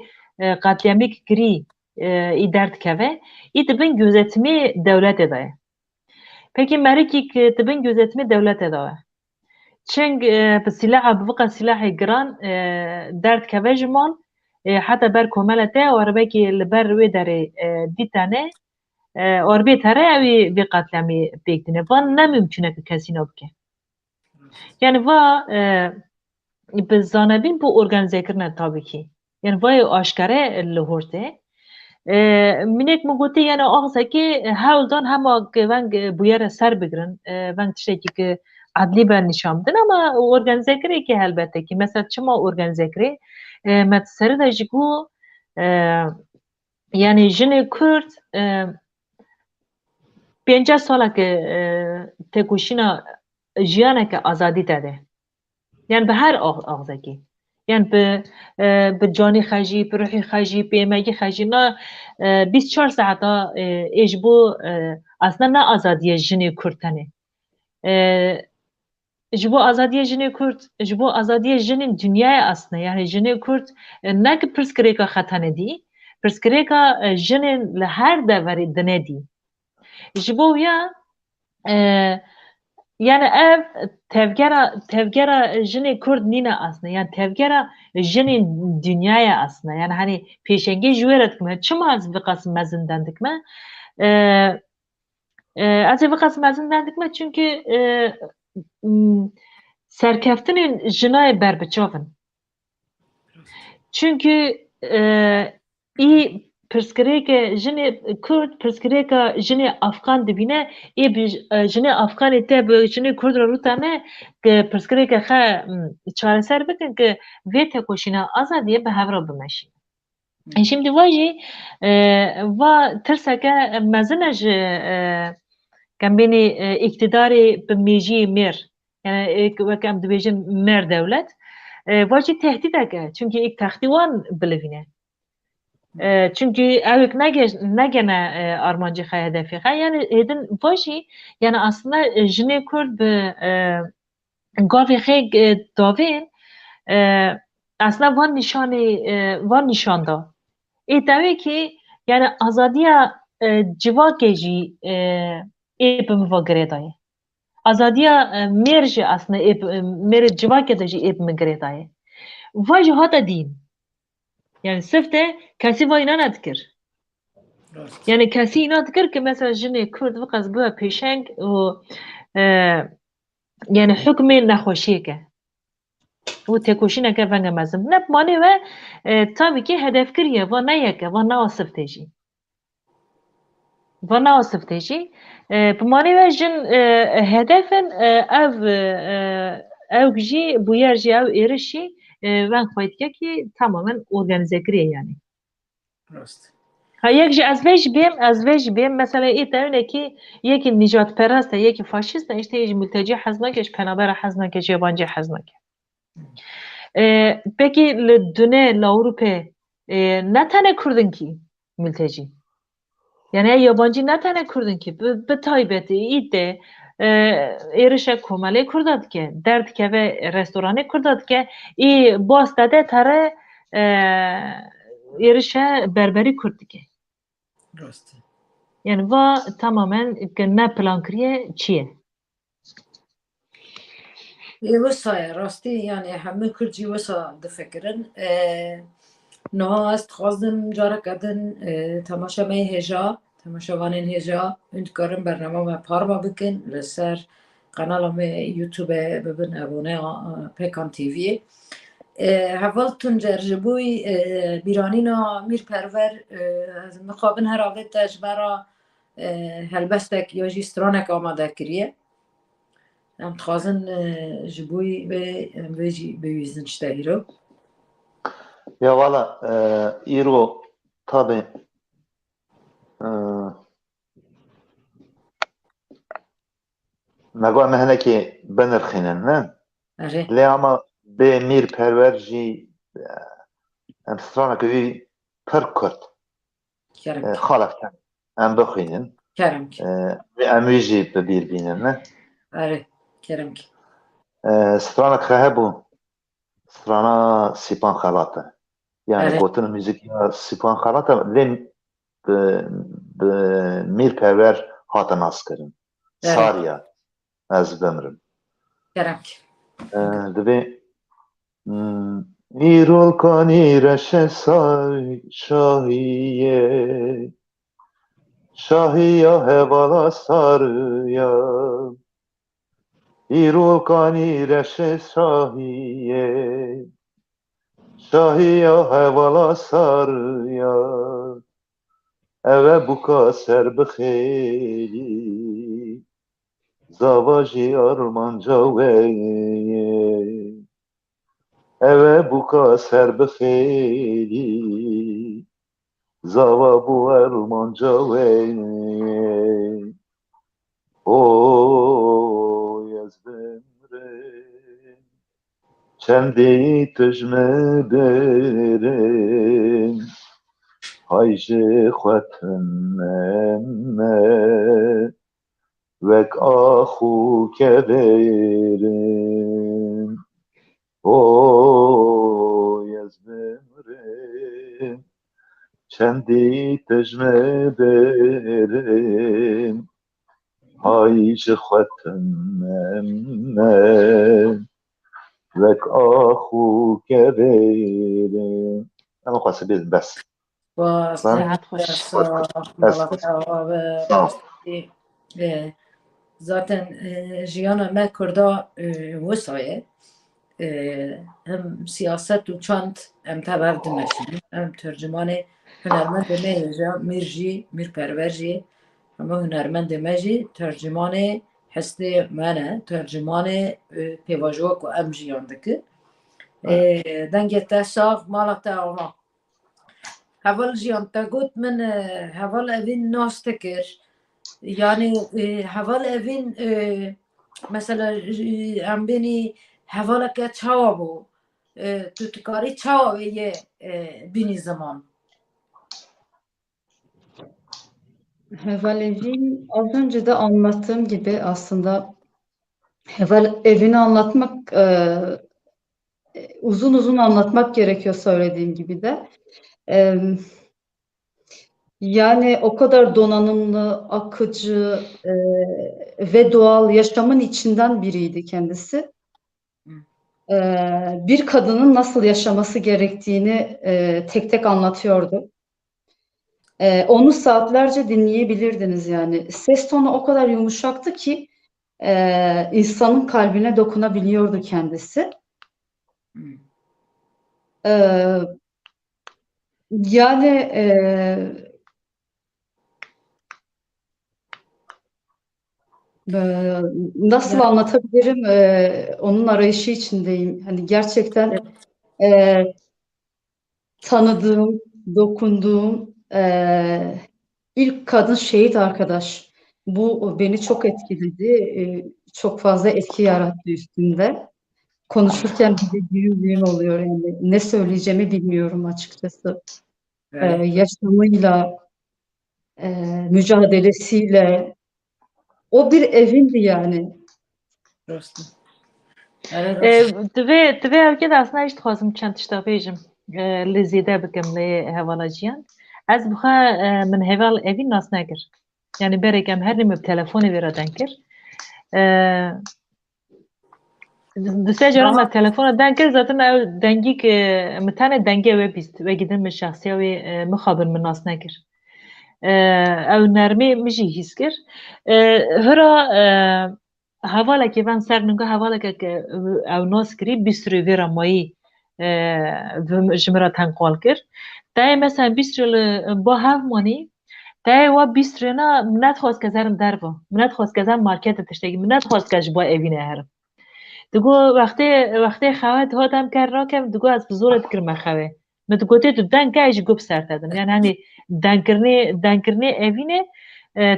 qatiyamî kirî î dert keve î dibin gözetimê dewletê daye. Peki merekî ki dibin gözetimê dewletê daye. Çing bi silaha bi vika silahê giran dert keve ji mal heta ber komela te erbekî li ber wê derê dîtane orbê tere ew vê qatiyamî pêk dîne. Van ne mümkün e ku kesî ne bike. Yani va bi zanebîn bu organizekirine tabii ki. Yani vayê aşkare li hortê. Minek min gotî yani axsekê hewl dan hema veng bûyere ser bigirin, veng tiştekî ki adlî ber nîşan bidin ama organizekirekî helbette ki. Mesela çima organizekirê me serê de ji ku yani jine Kurd 50 saleke tekoşina jiyaneke azadî te. Yani bi her ağzekî. Yani bi canî xejî, bi ruhî xejî, pêmegî xejî na 24 saeta ji bo aslında ne azadiye jinê Kurd tenê. Ji bo azadiye jinê Kurd, ji bo azadiye jinên dünyaya aslında. Yani jinê Kurd ne ki pirsgirêka xwe tenê dî, pirsgirêka jinên li her deverê dinê dî. Ji bo ya yani ev tevgera jinê Kurd nîne aslında. Yani tevgera jinên dünyaya aslında. Yani hani pêşengê ji wê re dikme. Çima ez vexwazim mezin dikme? Ez ê vexwazim mezin dikme çünkü serkeftinên jinayê berbiçavin. Çünkü î pirsgirêke jinê Kurd, pirsgirêka jinê Afgan dibîne, ê bi jinê Afganê te bi jinê Kurd re rûta ne ki pirsgirêka xwe çareser bikin ki vê tekoşîna azadiye bi hev re bimeşîne. Şimdi va jî va tirseke mezin ji kembênî iktidarê bi mêjiyê mêr, yani wek em dibêjin mêr dewlet, va jî tehdîdeke. Çünkü ilk textî wan bilivîne. Çünkü evik negene armancı xwe hedefê xwe. Yani hêdin va jî yani aslında jinê Kurd bi gavê xê davên aslında van nîşan da. Tabii ki yani azadiya civakê jî ê bi miva girê daye. Azadiya mêr jî aslında mêrê civakê de jî ê bi min girê daye. Va jî hata dîn. Yani sırf de kesî vayî nenedikir. Yani kesî inadikir ki mesela jinê Kurd vexwaz bibe pêşeng û yani hukmê nexweşiyeke. û têkoşîneke venge mezin. Ne manê we tabii ki hedefkiriye, va neyeke, va newa sirtê jî. Va newa sirtê jî. Bi manê we jin hedefin ew jî bûyer jî ew êriş jî weng xwe dike ki tamamen organizekiriye yani. Yek ji ez vê jî bêm mesela ê tevnekî yekî nîjatperest e, yekî faşîst e, işte ji mültecî hez nake, ji penabera hez nake, ji yabancî hez nake. Pekî li dunê li Ewropê ne tene Kurdin kî mültecî? Yani yabancî ne tene Kurdin kî? Bi taybetî îdê êrişek komelê Kurda dike, derdikeve restoranê Kurda dike, î baz dede tere êrişe berberî Kurd dike. Yani va tamamen ne plan kiriye çiye? وسا راستی yani همه کردی وسا دفکرن نه از خواستم جاره کردن تماشا می هجا تماشا وانین هجا اندکارم برنامه ما پارما بکن لسر قنال ما یوتیوب ببین ابونه پیکان تیوی هفال تنجر جبوی بیرانینا میر پرور مقابن هر آقای تجبرا هلبستک یا جیسترانک آماده کریه ام تخوازن جبوی و جی بویزن شتهی رو Ya valla İro tabi nagwa mehneki benirxinin ne? اره Lê ama bê mîr perwer jî em straneke wî pir Kurd کرم xaleften em bixwînin کرم em wî jî bibîr bînin ne? اره کرم Stranek xe hebû strana Sîpan Xelat e. Yani Evet. gotin müzikiya Sîpan Xelat e lê bi mîr perwer hate naskirin. Evet. Sariya ez bimrim. کرم Divê îrol kanî reşe şahiye şahiya hevala sarıya îrol kanî reşe şahiye şahiya hevala sarıya eve buka serbixêlî zavajî armanca weye eve buka serbixêlî Zava bu ermanca wey O yazbemre Çendi tejme derin Hayji xwetin emme Vek axu keverin O yazbemre Çendi tejme derin Hayji xwetin emme Vek axu keverin Ama xwase bêzim bes. باز Ben ساعت خوش zaten jiyana me Kurda wesayê hem siyaset û çand em tebev dimeşin em tercümanê hunermendê me yê jî mîrperver jî hemû hunermendê me jî tercümanê hestê me ne tercümanê pêvajoya ku em jiyan dikin dengê te sax mala te ava heval jiyan te got min heval evîn nas te kir yani heval evîn mesela em bênî hevaleke çawa bû tu dikarî çawa wê yê bînî ziman Heval Evin az önce de anlattığım gibi aslında Heval Evin'i anlatmak uzun uzun anlatmak gerekiyor söylediğim gibi de. Yani o kadar donanımlı, akıcı ve doğal yaşamın içinden biriydi kendisi. Bir kadının nasıl yaşaması gerektiğini tek tek anlatıyordu. Onu saatlerce dinleyebilirdiniz yani. Ses tonu o kadar yumuşaktı ki insanın kalbine dokunabiliyordu kendisi. Yani nasıl yani, anlatabilirim? Onun arayışı içindeyim. Hani gerçekten tanıdığım, dokunduğum ilk kadın şehit arkadaş. Bu beni çok etkiledi. Çok fazla etki yarattı üstümde. Konuşurken bile düğüm oluyor yani. Ne söyleyeceğimi bilmiyorum açıkçası. Yaşamıyla, mücadelesiyle. O bir evindi yani. dostum. Divê evkê de aslında hiç dixwazim çend tişta bêjim li zêde bikim lê hevala jiyan ez bixwe min heval evîn nas nekir yani berek em her nêm bi telefonê wê re denk kir di sê caran me telefona denk kir zaten ew dengîk min tenê dengê wê bîst wekî din min şexsiya wê mixabin min nas nekir ew nermê min jî hîs kir hira hevalekê van ser ninga hevalekek ew nas kirî bîstrê vê re mayî ji min re tenqal kir teyê mesela bîstrê li ba hev manî teyê wa bîstrê na min nedixwaz ke zerim derve min nedixwaz ke zerim marketê tiştekî min nedixwaz ke ji bo evînê herim digo wextê xewet hat em ker rakem digo ez bi zorê dikirim me xewê min digotê tu deng ke jî gup ser te din yani henî dengkirinê evînê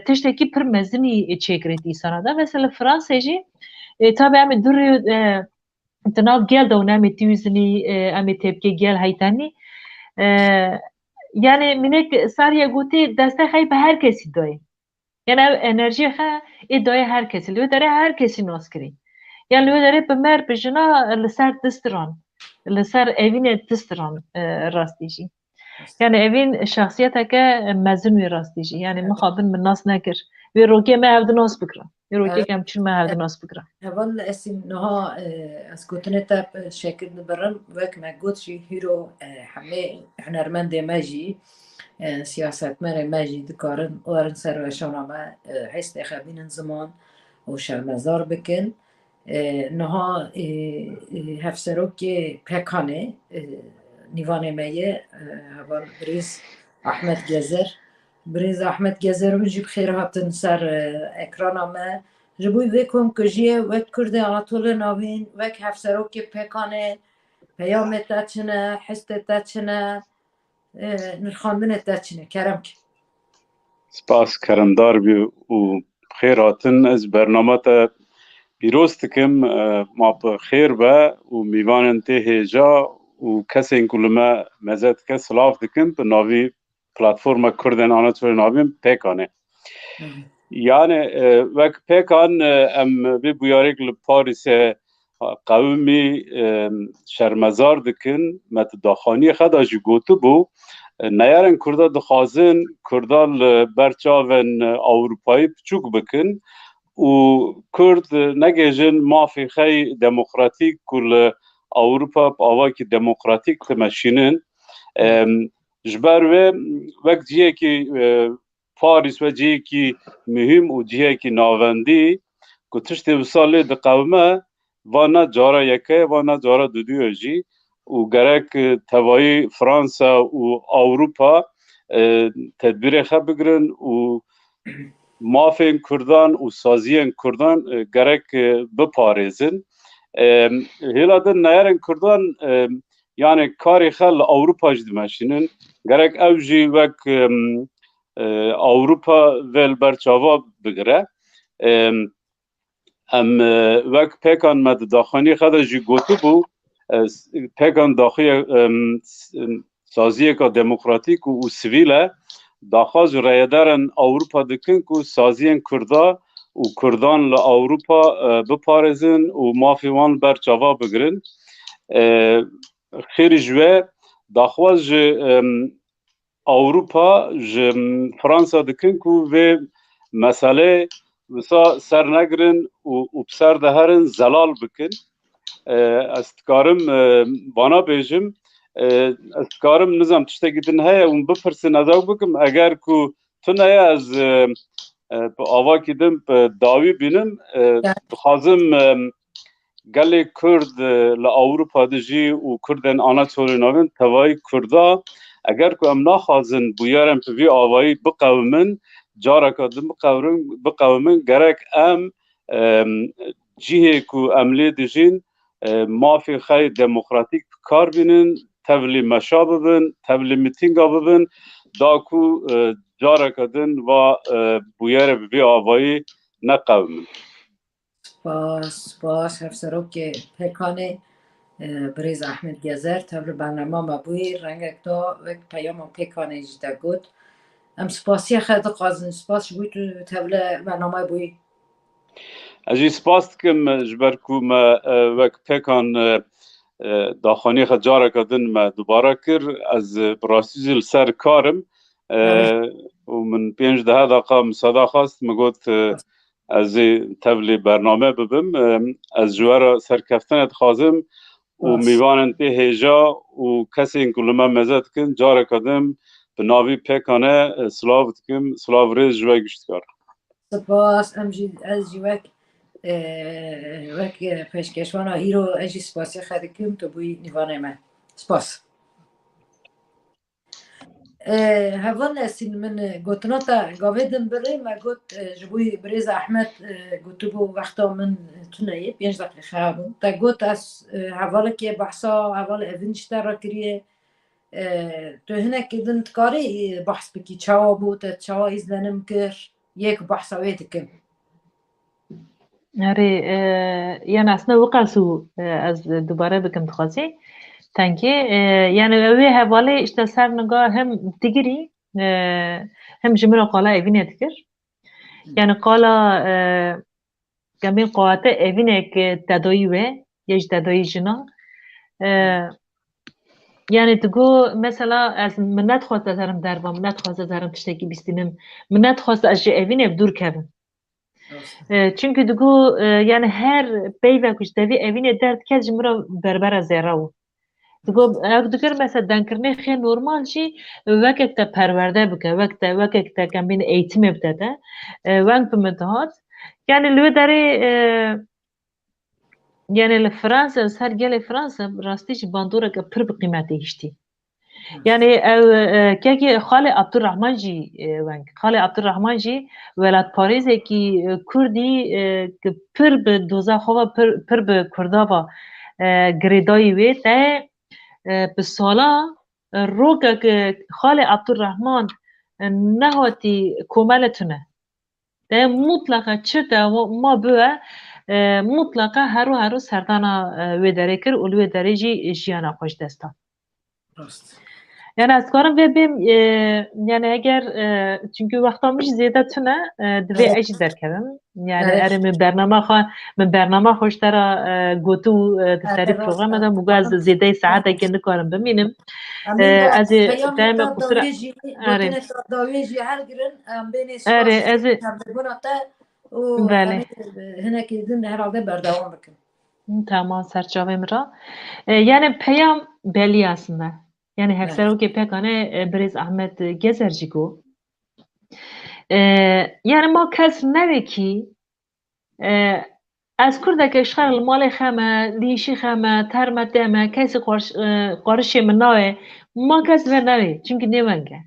tiştekî pir mezinî çêkirê dîsana da mesela Fransê jî tabi em ê durê di nav gel de hûn em ê tîwîzinî em ê têpkê gel heytenî yani minek sariye gotê destê xey bi her kesî dayê yani ev enerjiya xe ê dayê her kesî li wê derê her kesî nas kirî yani li wê derê bi mer bi jina li ser distiran li ser evînê distiran rastî jî yani evîn şexsiyeteke mezin wê rastî jî yani mixabin min nas nekir wê rokê me hev di nas bikirin wê rokek em çûn me hev di nas bikirin heval esî niha ez gotinê te şekil dibirim wek me got jî hîro hemê hunermendê me jî siyasetmerê me jî dikarin werin ser weşana me hestê xwe bînin ziman û şermezar bikin niha hevserokê Pekanê nîvanê me ye heval Birêz Ahmed Gezer Birêz Ahmed Gezer min jî bi xêr hatin ser ekrana me ji bo vê komkujiyê wek Kurdê hatolê navîn wek hevserokê Pekanê peyamê te çi ne hestê te çi ne نرخاندن تاچنه کرم که سپاس کرمدار بی و خیر هاتن از برنامه تا پیروز دکم ما بخیر با و میوانن ته هجا و کسی این کلمه مزد که سلاف دکم به ناوی پلاتفورم کردن آنها توی ناویم پیکانه یعنی وقت پیکان ام بی بیاریک لپاریس قومی شرمزار دکن متداخانی خدا جی گوتو بو نیارن کردا دخوازن کردا برچاون اروپایی بچوک بکن و کرد نگیجن مافی خی دموکراتیک کل اروپا باوای که دموکراتیک تمشینن جبر و وقت جیه که پاریس و جیه که مهم و جیه که ناوندی که تشت وصاله دقومه وانا جارا یکه وانا جارا دودیو جی و گرک توایی فرانسا و اروپا تدبیر خب بگرن و مافین کردان و سازیان کردان گرک بپارزن هیلا دن نیارن کردان یعنی کاری خل اروپا جد ماشینن گرک اوجی وک اروپا ول برچاوا بگره ام وک پیکان مد داخلی خدا جی گوتو بو پیکان داخلی سازی که دموکراتیک و سیویله داخل رایدارن اروپا دکن که سازی کردا و کردان ل اروپا بپارزن و مافیوان بر چاوا بگرن خیر جوه داخل ج اروپا ج فرانسا دکن که و مسئله وسا سر نگرن و بسر دهرن زلال بکن استکارم بانا بیجم استکارم نظام تشته گیدن هیا و بپرسن ازاو بکم اگر که تو نه از آوا کدم داوی بینم بخوازم گلی کرد لأوروپا دجی و کردن آنا تولی ناوین توای کردا اگر که ام نخوازن بویارم پوی آوایی بقومن جارا کدم بقومن گرک ام جیه که عملی دجین مافی خی دموکراتیک کار بینن تولی مشا ببن تولی میتینگا ببن داکو جارا کدن و بویر بی آوایی نقومن باس هفسرو که پیکانه بریز احمد گزر تبر برنامه مبوی رنگ اکتا وک پیام پیکانه جدا گود ام سپاسی خیلی قازن سپاس بوی تو تبر برنامه بوی اجی سپاس کم جبر کوم وک پیکان داخانی خد جارا کدن ما دوباره کر از براسیزل سر کارم و من 5 دقیقه مساعده خواست مگوت از تبلی برنامه ببم از جوار سرکفتنت خازم و میوانن ته هجا و کسی این کلمه مزد کن جارا کدم به ناوی پیکانه سلاو کم سلاو ریز جوای گشتکار سپاس ام جی از جی وک پیشکشوانا هیرو اجی سپاسی خیلی کم تو بوی نیوانه من سپاس هفان اسین من گوتنا تا گاویدن بره ما گوت جبوی بریز احمد گوتو بو وقتا من تونایی 5 دقیقه خوابم تا گوت از حواله که بحثا حواله اوینش را کریه تو هنه کدن تکاری بحث بکی چاوا بود چاوا ایزلنم کر یک بحثا ویدکم آره یعنی اصلا وقعسو از دوباره بکم تخاصی تانکی یعنی اوی حواله اشتا سر نگاه هم تگیری هم جمرا قالا اوینه تکر یعنی قالا کمین قاعته اوینه که تدایی و یج تدایی جنا یعنی تگو مثلا از منت خواست دارم دربا منت خواست دارم تشتکی بیستینم منت خواست از جه اوینه بدور کبن چونکه دگو یعنی هر پیوه کش دوی اوینه درد که جمرا بربر زیراو دگو دگر مثلا دنکرنه خیلی نورمال چی وقت تا پرورده بکه وقت تا کمبین ایتیم بده وقت بمدهات یعنی لو داره یعنی لفرانسا سر گل فرانسا راستیش باندورا که پر بقیمتی هشتی یعنی که خاله عبدالرحمن جی وانگ خاله عبدالرحمن جی ولایت پاریس کی کردی که پر به دوزا خوا پر به کردا و گریدای وی تا به سالا روگا که خال عبدالرحمن نهاتی کمالتونه ده مطلقا چرته ما بوه مطلقا هرو سردانا ویداره کر و ویداره جی جیانا خوش دستا یعنی از کارم ببیم یعنی اگر چونکه وقتا میش زیاده تونه دوی اجی درکبم یعنی اره من برنامه خوش ترا گوتو دفتری پروگرام دم مگه از زیاده ساعت اگه نکارم بمینم از دایم قصر اره داویجی هر گرن بین اره از و بله هناك دن هراده بردوام بکن tamam serçave mira yani peyam belli aslında yani hekser ki pekane Brez Ahmet Gezercigo yani ma kes nevi ki از کردک اشغال مال خمه لیشی خمه ترمتمه کسی قارشی من نوه ما کس و نوه چونکه نیونگه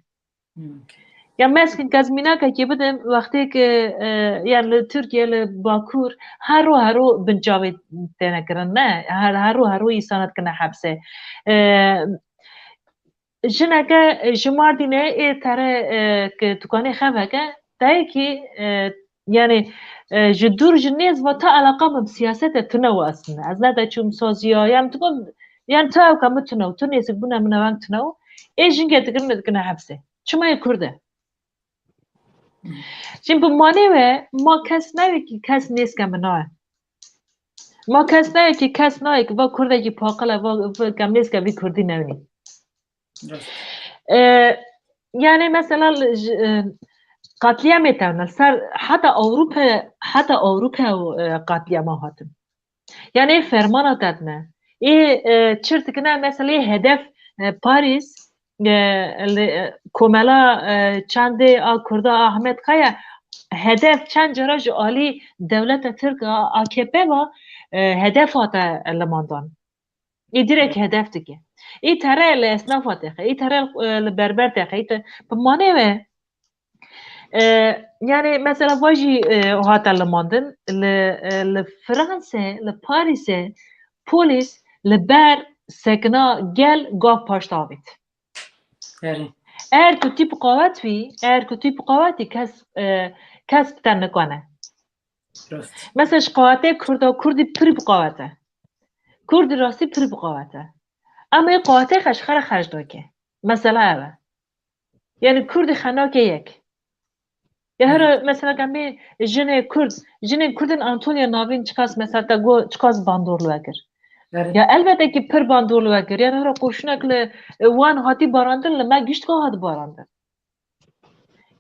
یا مسکن که از میناکه که بدم وقتی که یعنی ترکیه باکور هرو بنجاوی تینه کرن نه هرو ایسانت کنه حبسه جنکه جمار دینه ای تره که تکانی خواه که تایی که یعنی جدور جنیز و تا علاقه من سیاست تنو اصلا از نده چوم سازی ها یعنی تقول یعنی تا او کم تنو تو نیست بونه من وان تنو ای جنگه تکرنه کنه حبسه چما یه کرده چون بمانه و ما کس نوی که کس نیست که مناه ما کس نوی که کس نوی که با کرده که پاقله و کم نیست که بی کردی نوی یعنی مثلا قتلیه تونه سر حتی اروپا قتلیه هاتم یعنی فرمان دادنه ای چرت کنه مثلا هدف پاریس کوملا چند کرده احمد خیا هدف چند جراج عالی دولت ترک AKP و هدف هات لماندان ای direkt هدف دیگه ای تره لاسناف هاته ای تره لبربر تخه ای بمانه و يعني مثلا واجي هاتا لماندن لفرنسا لباريس بوليس لبر سكنا جل قاف باشتابت اير كتيب قواتي كس بتنقانه مثلا قواتي كردي بري بقواته كردي راسي بري بقواته اما قواتي خرج داكه مثلا اوه يعني كردي خناك يك یا هر مثلا کمی جن کردن آنتونیا ناوین چکاس مثلا تا گو چکاس باندورلو اگر یا البته که پر باندورلو اگر یعنی هر قوشنک ل وان هاتی باراندن لما گشت که هات باراندن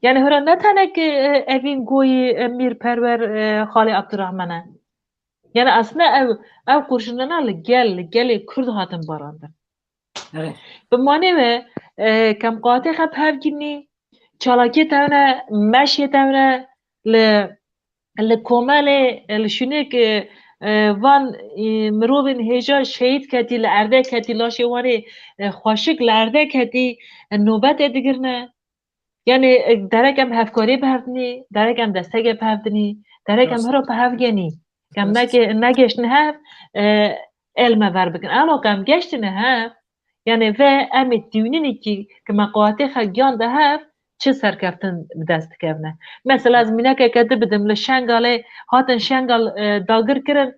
یعنی هر نتانه که اوین گوی میر پرور خالی عبدالرحمنه یعنی اصلا او قوشننا لگل کرد هاتن باراندن بمانه و کم قاطع خب هفگینی چالاکی تونه مشی تونه لکومل لشونه که وان مروبین هجا شهید کتی لعرده کتی لاشی وانی خوشک لعرده کتی نوبت دیگرنه یعنی درکم هفکاری بهردنی درکم دستگه بهردنی درکم هرو بهفگنی کم نگشت نه علم ور بکن اما کم گشت نه یعنی و امید دیونینی که مقاطع خگیان ده هفت چه سرکفتن دست کردن مثلا از مینه که کده بدم لشنگاله هاتن شنگال داگر کرن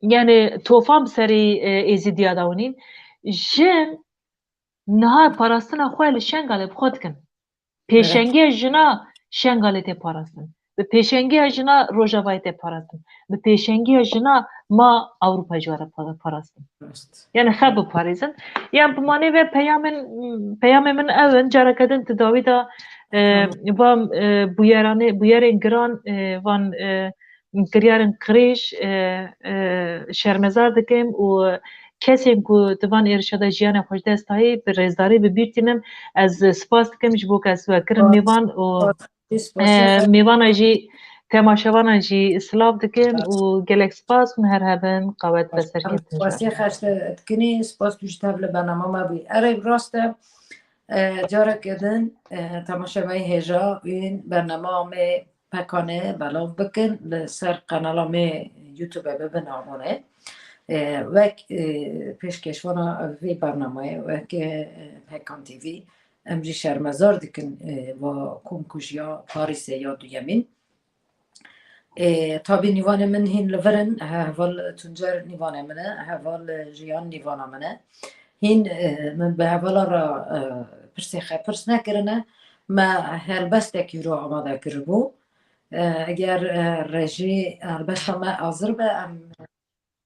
یعنی توفام سری ایزیدیا داونین جن نها پاراستن خواه لشنگاله بخود کن پیشنگی جنا شنگاله تی پاراستن به پیشنگی جنا روژاوای تی پاراستن به پیشنگی جنا ما اروپا جواره پاراستن یعنی خب پاریزن یعنی بمانی و پیام من اون جاره کدن تداوی دا وان بویران گران وان گریارن قریش شرمزار دکیم و کسی که دوان ارشاد جیان خوش دستایی به رزداری ببیرتینم از سپاس دکیمش بو کس و کرم میوان و میوان اجی تماشاوان جی اسلاف دکن و گلک سپاس هر هبن قوت بسر کتن سپاسی خشت دکنی سپاس دوشت هفل برنامه ما بی اره راسته جاره کدن تماشاوی هجا این برنامه همه پکانه بلاو بکن لسر قنال همه یوتیوب ببن آمونه وک پیشکشوانا وی برنامه وک پکان تیوی امجی شرمزار دکن و کنکوژیا پاریس یا دویمین تابی نیوان من هین لورن هوال تنجر نیوان منه هوال جیان نیوان منه هین من به هوال را پرس نکرنه ما هلبستک یورو آماده کربو اگر رژی هلبست ما آزر به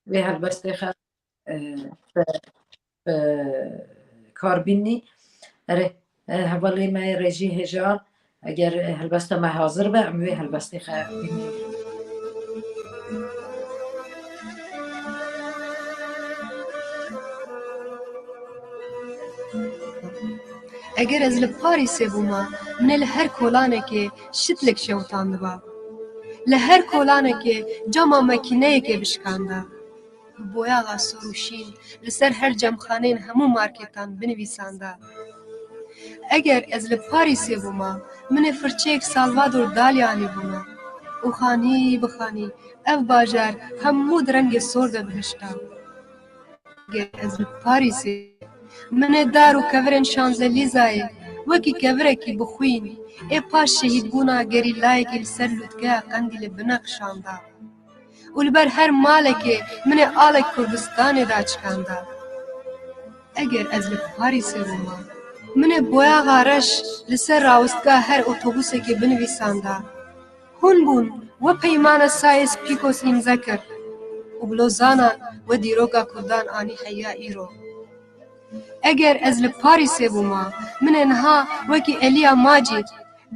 ve helbestê xwe kar bînî erê hevalê me rejî hêja eger helbesta me hazir be em vê helbestê xwe bînî. Eger ez li Parîsê bûma, min ê li her kolanekê şitlek şewtandiba. Li her kolanekê cama makîneyekê bişkanda. Bi boyaxa sor û şîn li ser her cemxaneyên hemû markêtan binivîsanda. Eger ez li Parîsê bûma, min ê firçeyek Salvador Dalî anîbûna û xanî bi xanî ev bajar hemû di rengê sor de bihişta. Eger ez li Parîsê min ê dar û kevirên Şanzelîzayê wekî kevirekî bixwîn ê paş şehîdbûna gerîlayekî li ser lûtgeha Qendîlê binexşanda û li ber her malekê min ê alek Kurdistanê da çikanda. Eger ez li Parîsê bûma, min ê boyaxa reş li ser rawestgeha her otobûsekê binivîsanda. Hûn bûn we peymana Sayê Spîkos îmze kir û bilozanan we dîroka Kurdan anî heya îro. Eger ez li Parîsê bûma, min ê niha wekî Eliya Macîd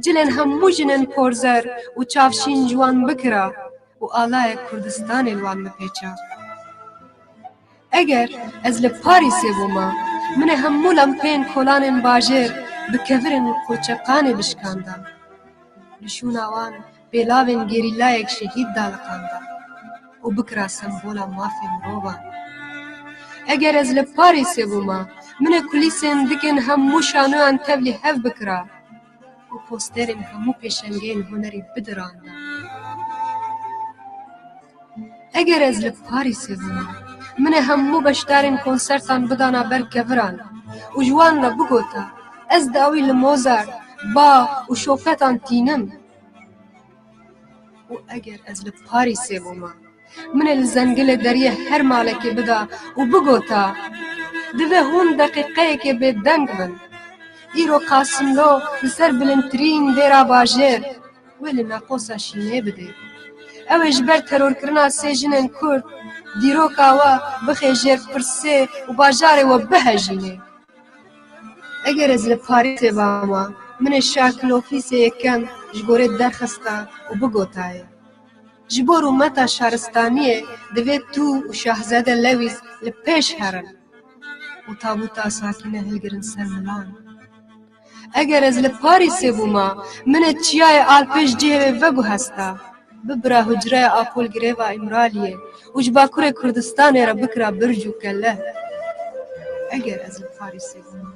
cilên hemû jinên porzer û çavşîn ji wan bikira û alayek Kurdistanê li wan bipêça. Eger ez li Parîsê bûma, min ê hemû lempeyên kolanên bajêr bi kevirên qoçeqanê bişkanda. Li şûna wan pêlavên gerîlayek şehîd da liqanda û bikira sembola mafê mirovan. Eger ez li Parîsê bûma, min ê kulîsên dikên hemû şanoyan tevlî hev bikira û posterên hemû pêşengeyên hunerî bidiranda. Eger ez li Parîsê bûma, min ê hemû beşdarên konsertan bidana ber keviran û ji wan re bigota ez dawî li Mozart, Bach û Chopin tînim. û eger ez li Parîsê bûma, min ê li zengilê deriyê her malekê bida û bigota divê hûn deqîqeyekê bêdeng bin. Îro Qasimlo li ser bilindtirîn dêra bajêr wê li neqosa şînê bide. Ew ê ji ber terorkirina sê jinên Kurd dîroka we bixe jêrpirsê û bajarê we bihejîne. Eger ez li Parîsê bama, min ê şakilofîsê yekem ji gorê derxista û bigotaye. Ji bo rûmeta şaristaniyê divê tu û Şahzade Lewîs li pêş herin û tabûta sakîne hilgirin ser milan. Eger ez li Parîsê bûma, min ê çiyayê alpêj cihê veguhesta, bibira hucreya Apolgirêva Îmraliyê û ji Bakurê Kurdistanê re bikira birc û kelle. Eger ez li Parîsê bûma,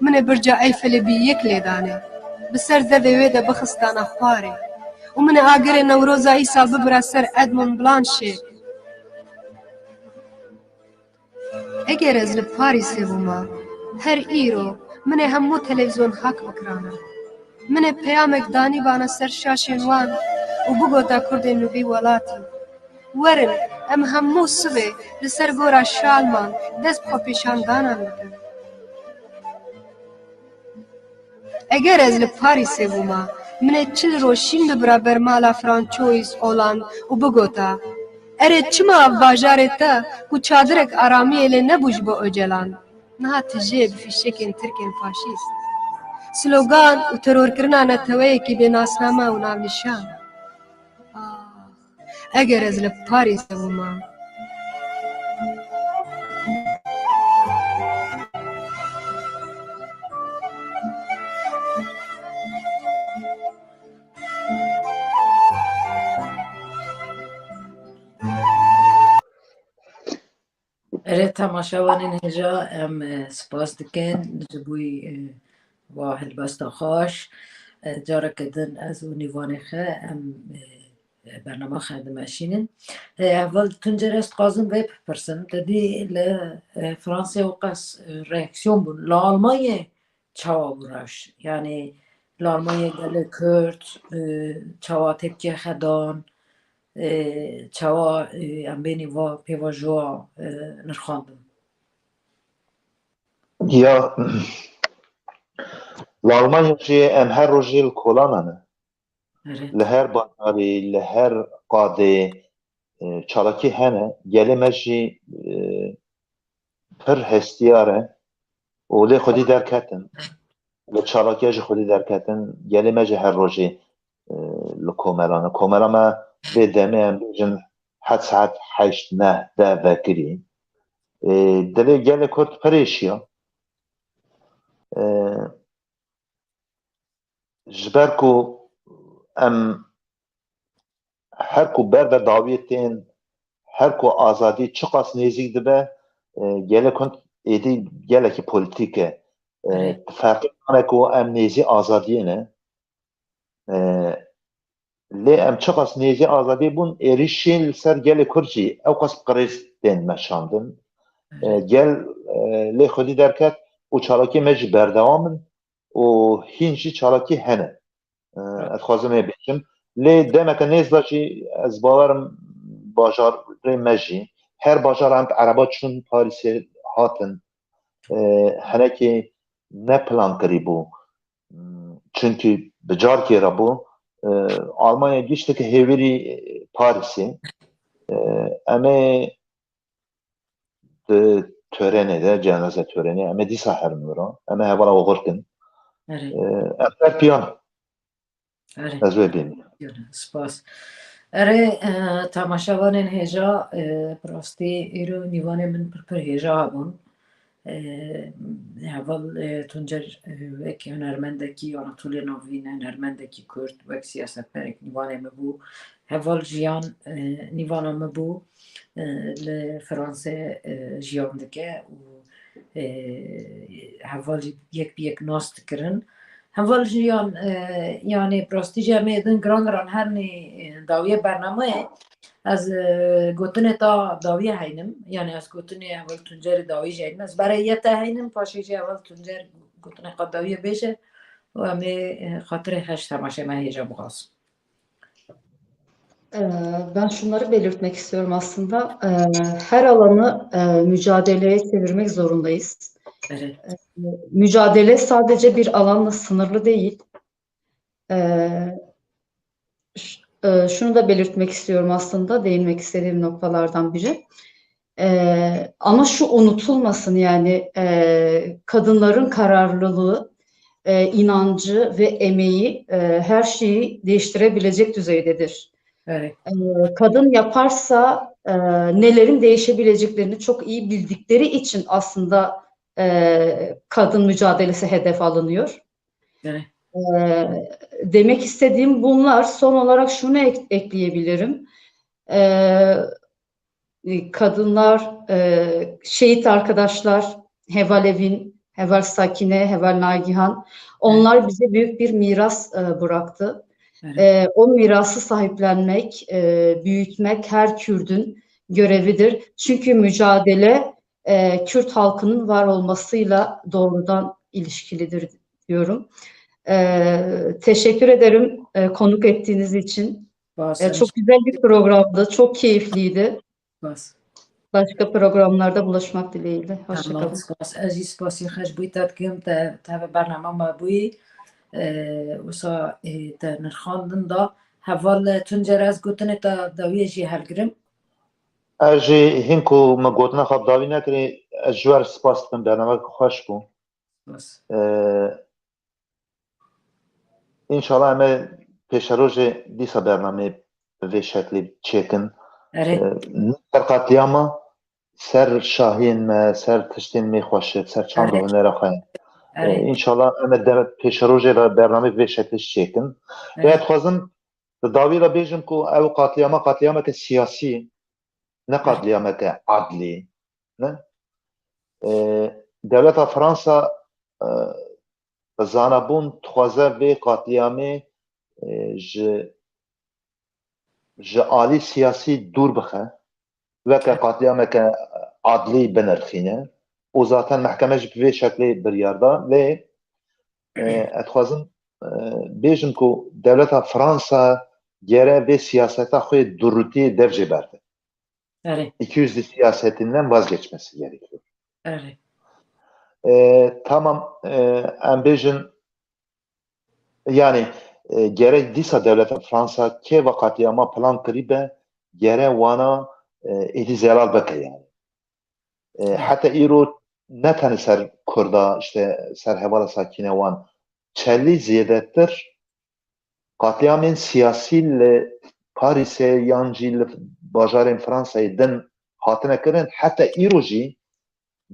min ê birca Eyfelê bî yek lêdanê, bi ser devê wê de bixistana xwarê û min ê agirê Newroza îsal bibira ser Edmond Blanchê. Eger ez li Parîsê bûma, her îro min ê hemû televîzyon hak bikiranin. Min ê peyamek danîbana ser şaşên wan û bigota Kurdên nûvî welatî. Werin em hemû sibê li ser gora şalman dest xwe pêşandanan bikin. Eger ez li Parîsê bûma, min ê çil roşîn bibira ber mala Francois Hollande û bigota erê çima ev bajarê te ku çadirek aramiyê lê nebû ji bo Öcalan, niha tijê bi fîşekên Tirkên faşîst. Slogan û terorkirina neteweyekî bênasname û navnîşan. Eger ez li Parîsê bûma, erê temaşewanên hêja em spas dikin ji bo wa helbesta xweş. Careke din ez û nîvanê xwe em برنامه خدم اشینن اول تنجرست قازم و بپرسن تدی لفرانسا وقاس ریاکسیون بون لالمایه چاوا براش يعني لالمایه گل کرد چاوا تبکه خدان چاوا ام بینی و پیوا جوا نرخاندم یا لالمانیا جی ام هر روزی کلانه لهر باناری لهر قاده چالاکی هنه گله مجی پر هستیاره و لی خودی درکتن لی چالاکی اجی خودی درکتن گله مجی هر روزی لکومرانه به دمه هم بیجن حد ساعت 8 نه ده وکری دلی گله کت پریشیا جبرکو ام هر کو بر و داویتین هر کو آزادی چقاس نزیک دبه گله کن ایدی گله کی پولیتیکه فرقی کنه کو ام نزی آزادیه نه لی ام چقاس نزی آزادی بون ایریشین سر گله کرچی او قاس قریز دین مشاندن گل لی خودی درکت و چالاکی مج بردوامن و هینجی چالاکی هنه اتخوازم بیشم لی دمک نیز داشی از باورم باجار مجی هر باجار هم عربا چون پاریسی هاتن هنه که نه پلان کری بو چونکی بجار که را بو آلمانیا گیشته که هیوری پاریسی اما törene de cenaze töreni ama disa her mura ama hevala oğurken efer piyan az ve bin سپاس اره تماشاوانین هجا پراستی ایرو نیوان من پر هجا هبون اول تونجر وک هنرمندکی آناتولی نوین هنرمندکی کرد وک سیاست پرک نیوان مبو اول جیان نیوان مبو لفرانسه جیان دکه و اول یک ناست کرن اول جیان یعنی پراستی جمعه دن گران هرنی داویه برنامه از گوتن تا داویه هینم یعنی از گوتن اول تونجر داویه هینم از برای یه تا هینم پاشی جه اول تونجر گوتن قد داویه بیشه و همه خاطر هشت تماشه من هیچ بخواست. Ben şunları belirtmek istiyorum aslında. Her alanı mücadeleye çevirmek zorundayız. Evet. Mücadele sadece bir alanla sınırlı değil. Şunu da belirtmek istiyorum aslında, değinmek istediğim noktalardan biri. Ama şu unutulmasın yani kadınların kararlılığı, inancı ve emeği her şeyi değiştirebilecek düzeydedir. Evet. Kadın yaparsa nelerin değişebileceklerini çok iyi bildikleri için aslında kadın mücadelesi hedef alınıyor. Evet. Demek istediğim bunlar. Son olarak şunu ekleyebilirim. Kadınlar, şehit arkadaşlar, Heval Evin, Heval Sakine, Heval Nagihan, onlar bize büyük bir miras bıraktı. Evet. O mirası sahiplenmek, büyütmek her Kürdün görevidir. Çünkü mücadele Kürt halkının var olmasıyla doğrudan ilişkilidir diyorum. Teşekkür ederim konuk ettiğiniz için. Çok güzel bir programdı, çok keyifliydi. Bas. Başka programlarda buluşmak dileğiyle. Hoşçakalın. Aziz spasi خش بوی تدکم تا برنامه ما بوی وسا تا نرخاندن دا حوال تنجر از گوتن تا داویه جی هلگرم اجی هنکو ما گوتنا خب داوی نکری اجوار سپاس کن برنامه خوش بو انشالله همه پیش روز دیسا برنامه به شکلی چکن سر قتلیاما سر شاهین ما سر تشتین می خوشید سر چند هنر خواهیم انشالله همه پیش روز برنامه به شکلی چکن باید خوازم داوی را بیجم که او قتلیاما که سیاسی نه قتلیاما که عدلی نه دولت فرانسا زانبون تخوازه به قتلیامه ji alî siyasî dûr bixe weke qatliameke adlî binirxîne û zaten mehkeme ji vê şeklê biryar da lê ez dixwazim bêjim ku dewleta Fransa gere vê siyaseta xwe durûtiyê dev jê berde. Evet, 200'lü siyasetinden vazgeçmesi gerekiyor. evet, Tamam, em bêjin yani gerek dîsa devleta Fransa kêva qatliama plan kiribe gere wana êdî zelal bike yani. Heta îro ne tenê ser Kurda işte ser hevala sakîne wan çelî zêdetir qatliamên siyasî li Parîsê yan jî li bajarên Fransayê din hatine kirin heta îro jî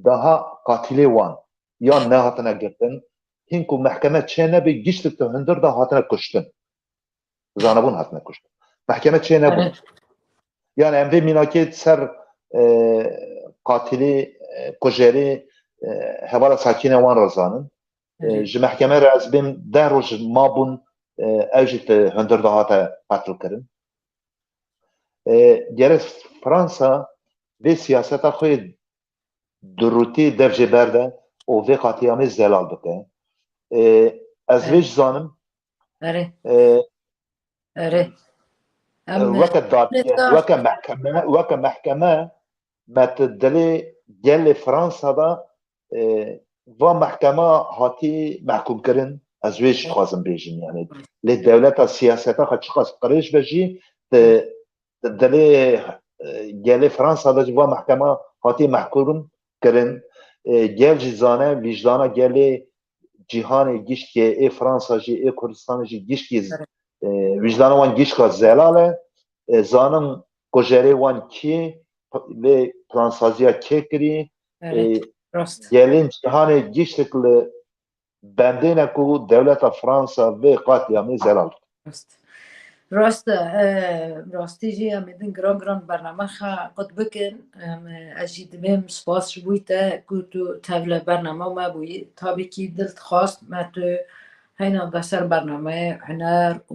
daha qatilê wan yan ne hatine girtin hin ku mehkeme çê nebe giştik te hundir da hatine kuştin. Zanebûn hatine kuştin. Mehkeme çê nebûn. evet, Yani em vê mînakê ser qatilê kujerê hevala sakîne wan re zanin. evet. Ji mehkeme re ez bêm 10 roj mabûn ew jî te hundir da hate qetil kirin. Gerek Fransa vê siyaseta xwe durûtî dev jê berde û vê qatliamê zelal bike. Ez vê ji zanim Evet, evet. Em weke dadiye, weke mehkeme me ti dilê gelê Fransa da va mehkema hatî mehkûm kirin ez wê jî dixwazim bêjim yani lê dewleta siyaseta xwe çiqas qirêj be jî ti dilê gelê Fransa da jî va mehkema hatî mehkûm kirin gel jî zane vicdana gelê cîhanê giştî ê Fransa jî ê Kurdistanê jî giştî vicdana wan gişka zelal e zanim kujerê wan kî vê plansaziya kê kirî Evet, rast. gelên cîhanê giştik li bendêne ku dewleta Fransa vê qatliamê zelal rast. راست راستی جی امیدن گران برنامه خا قد بکن اجید بیم سپاس شبوی تا که تو تبل برنامه ما بوی تابی کی دلت خواست ما تو هینا بسر برنامه هنر و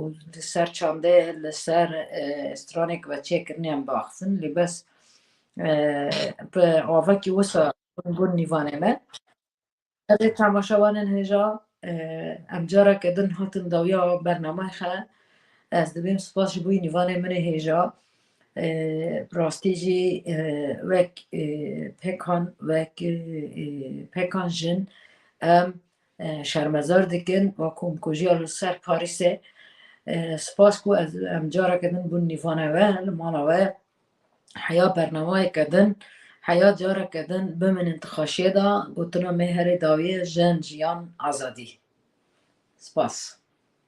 سر چانده لسر استرانیک و چیکرنی هم باخسن لی بس به آوه کی وسا بون نیوانه ما از تماشاوانن هجا امجارا کدن هاتن داویا برنامه خا از دبیم سپاس بوی نیوان من هیجا راستی جی وک پکان جن شرمزار دکن و کم کجی سر پاریسه سپاس کو از امجارا کدن بون نیوان و لمانا و حیا برنامه کدن حیا جارا کدن بمن انتخاشی دا گوتنا مهر داوی جن جیان آزادی سپاس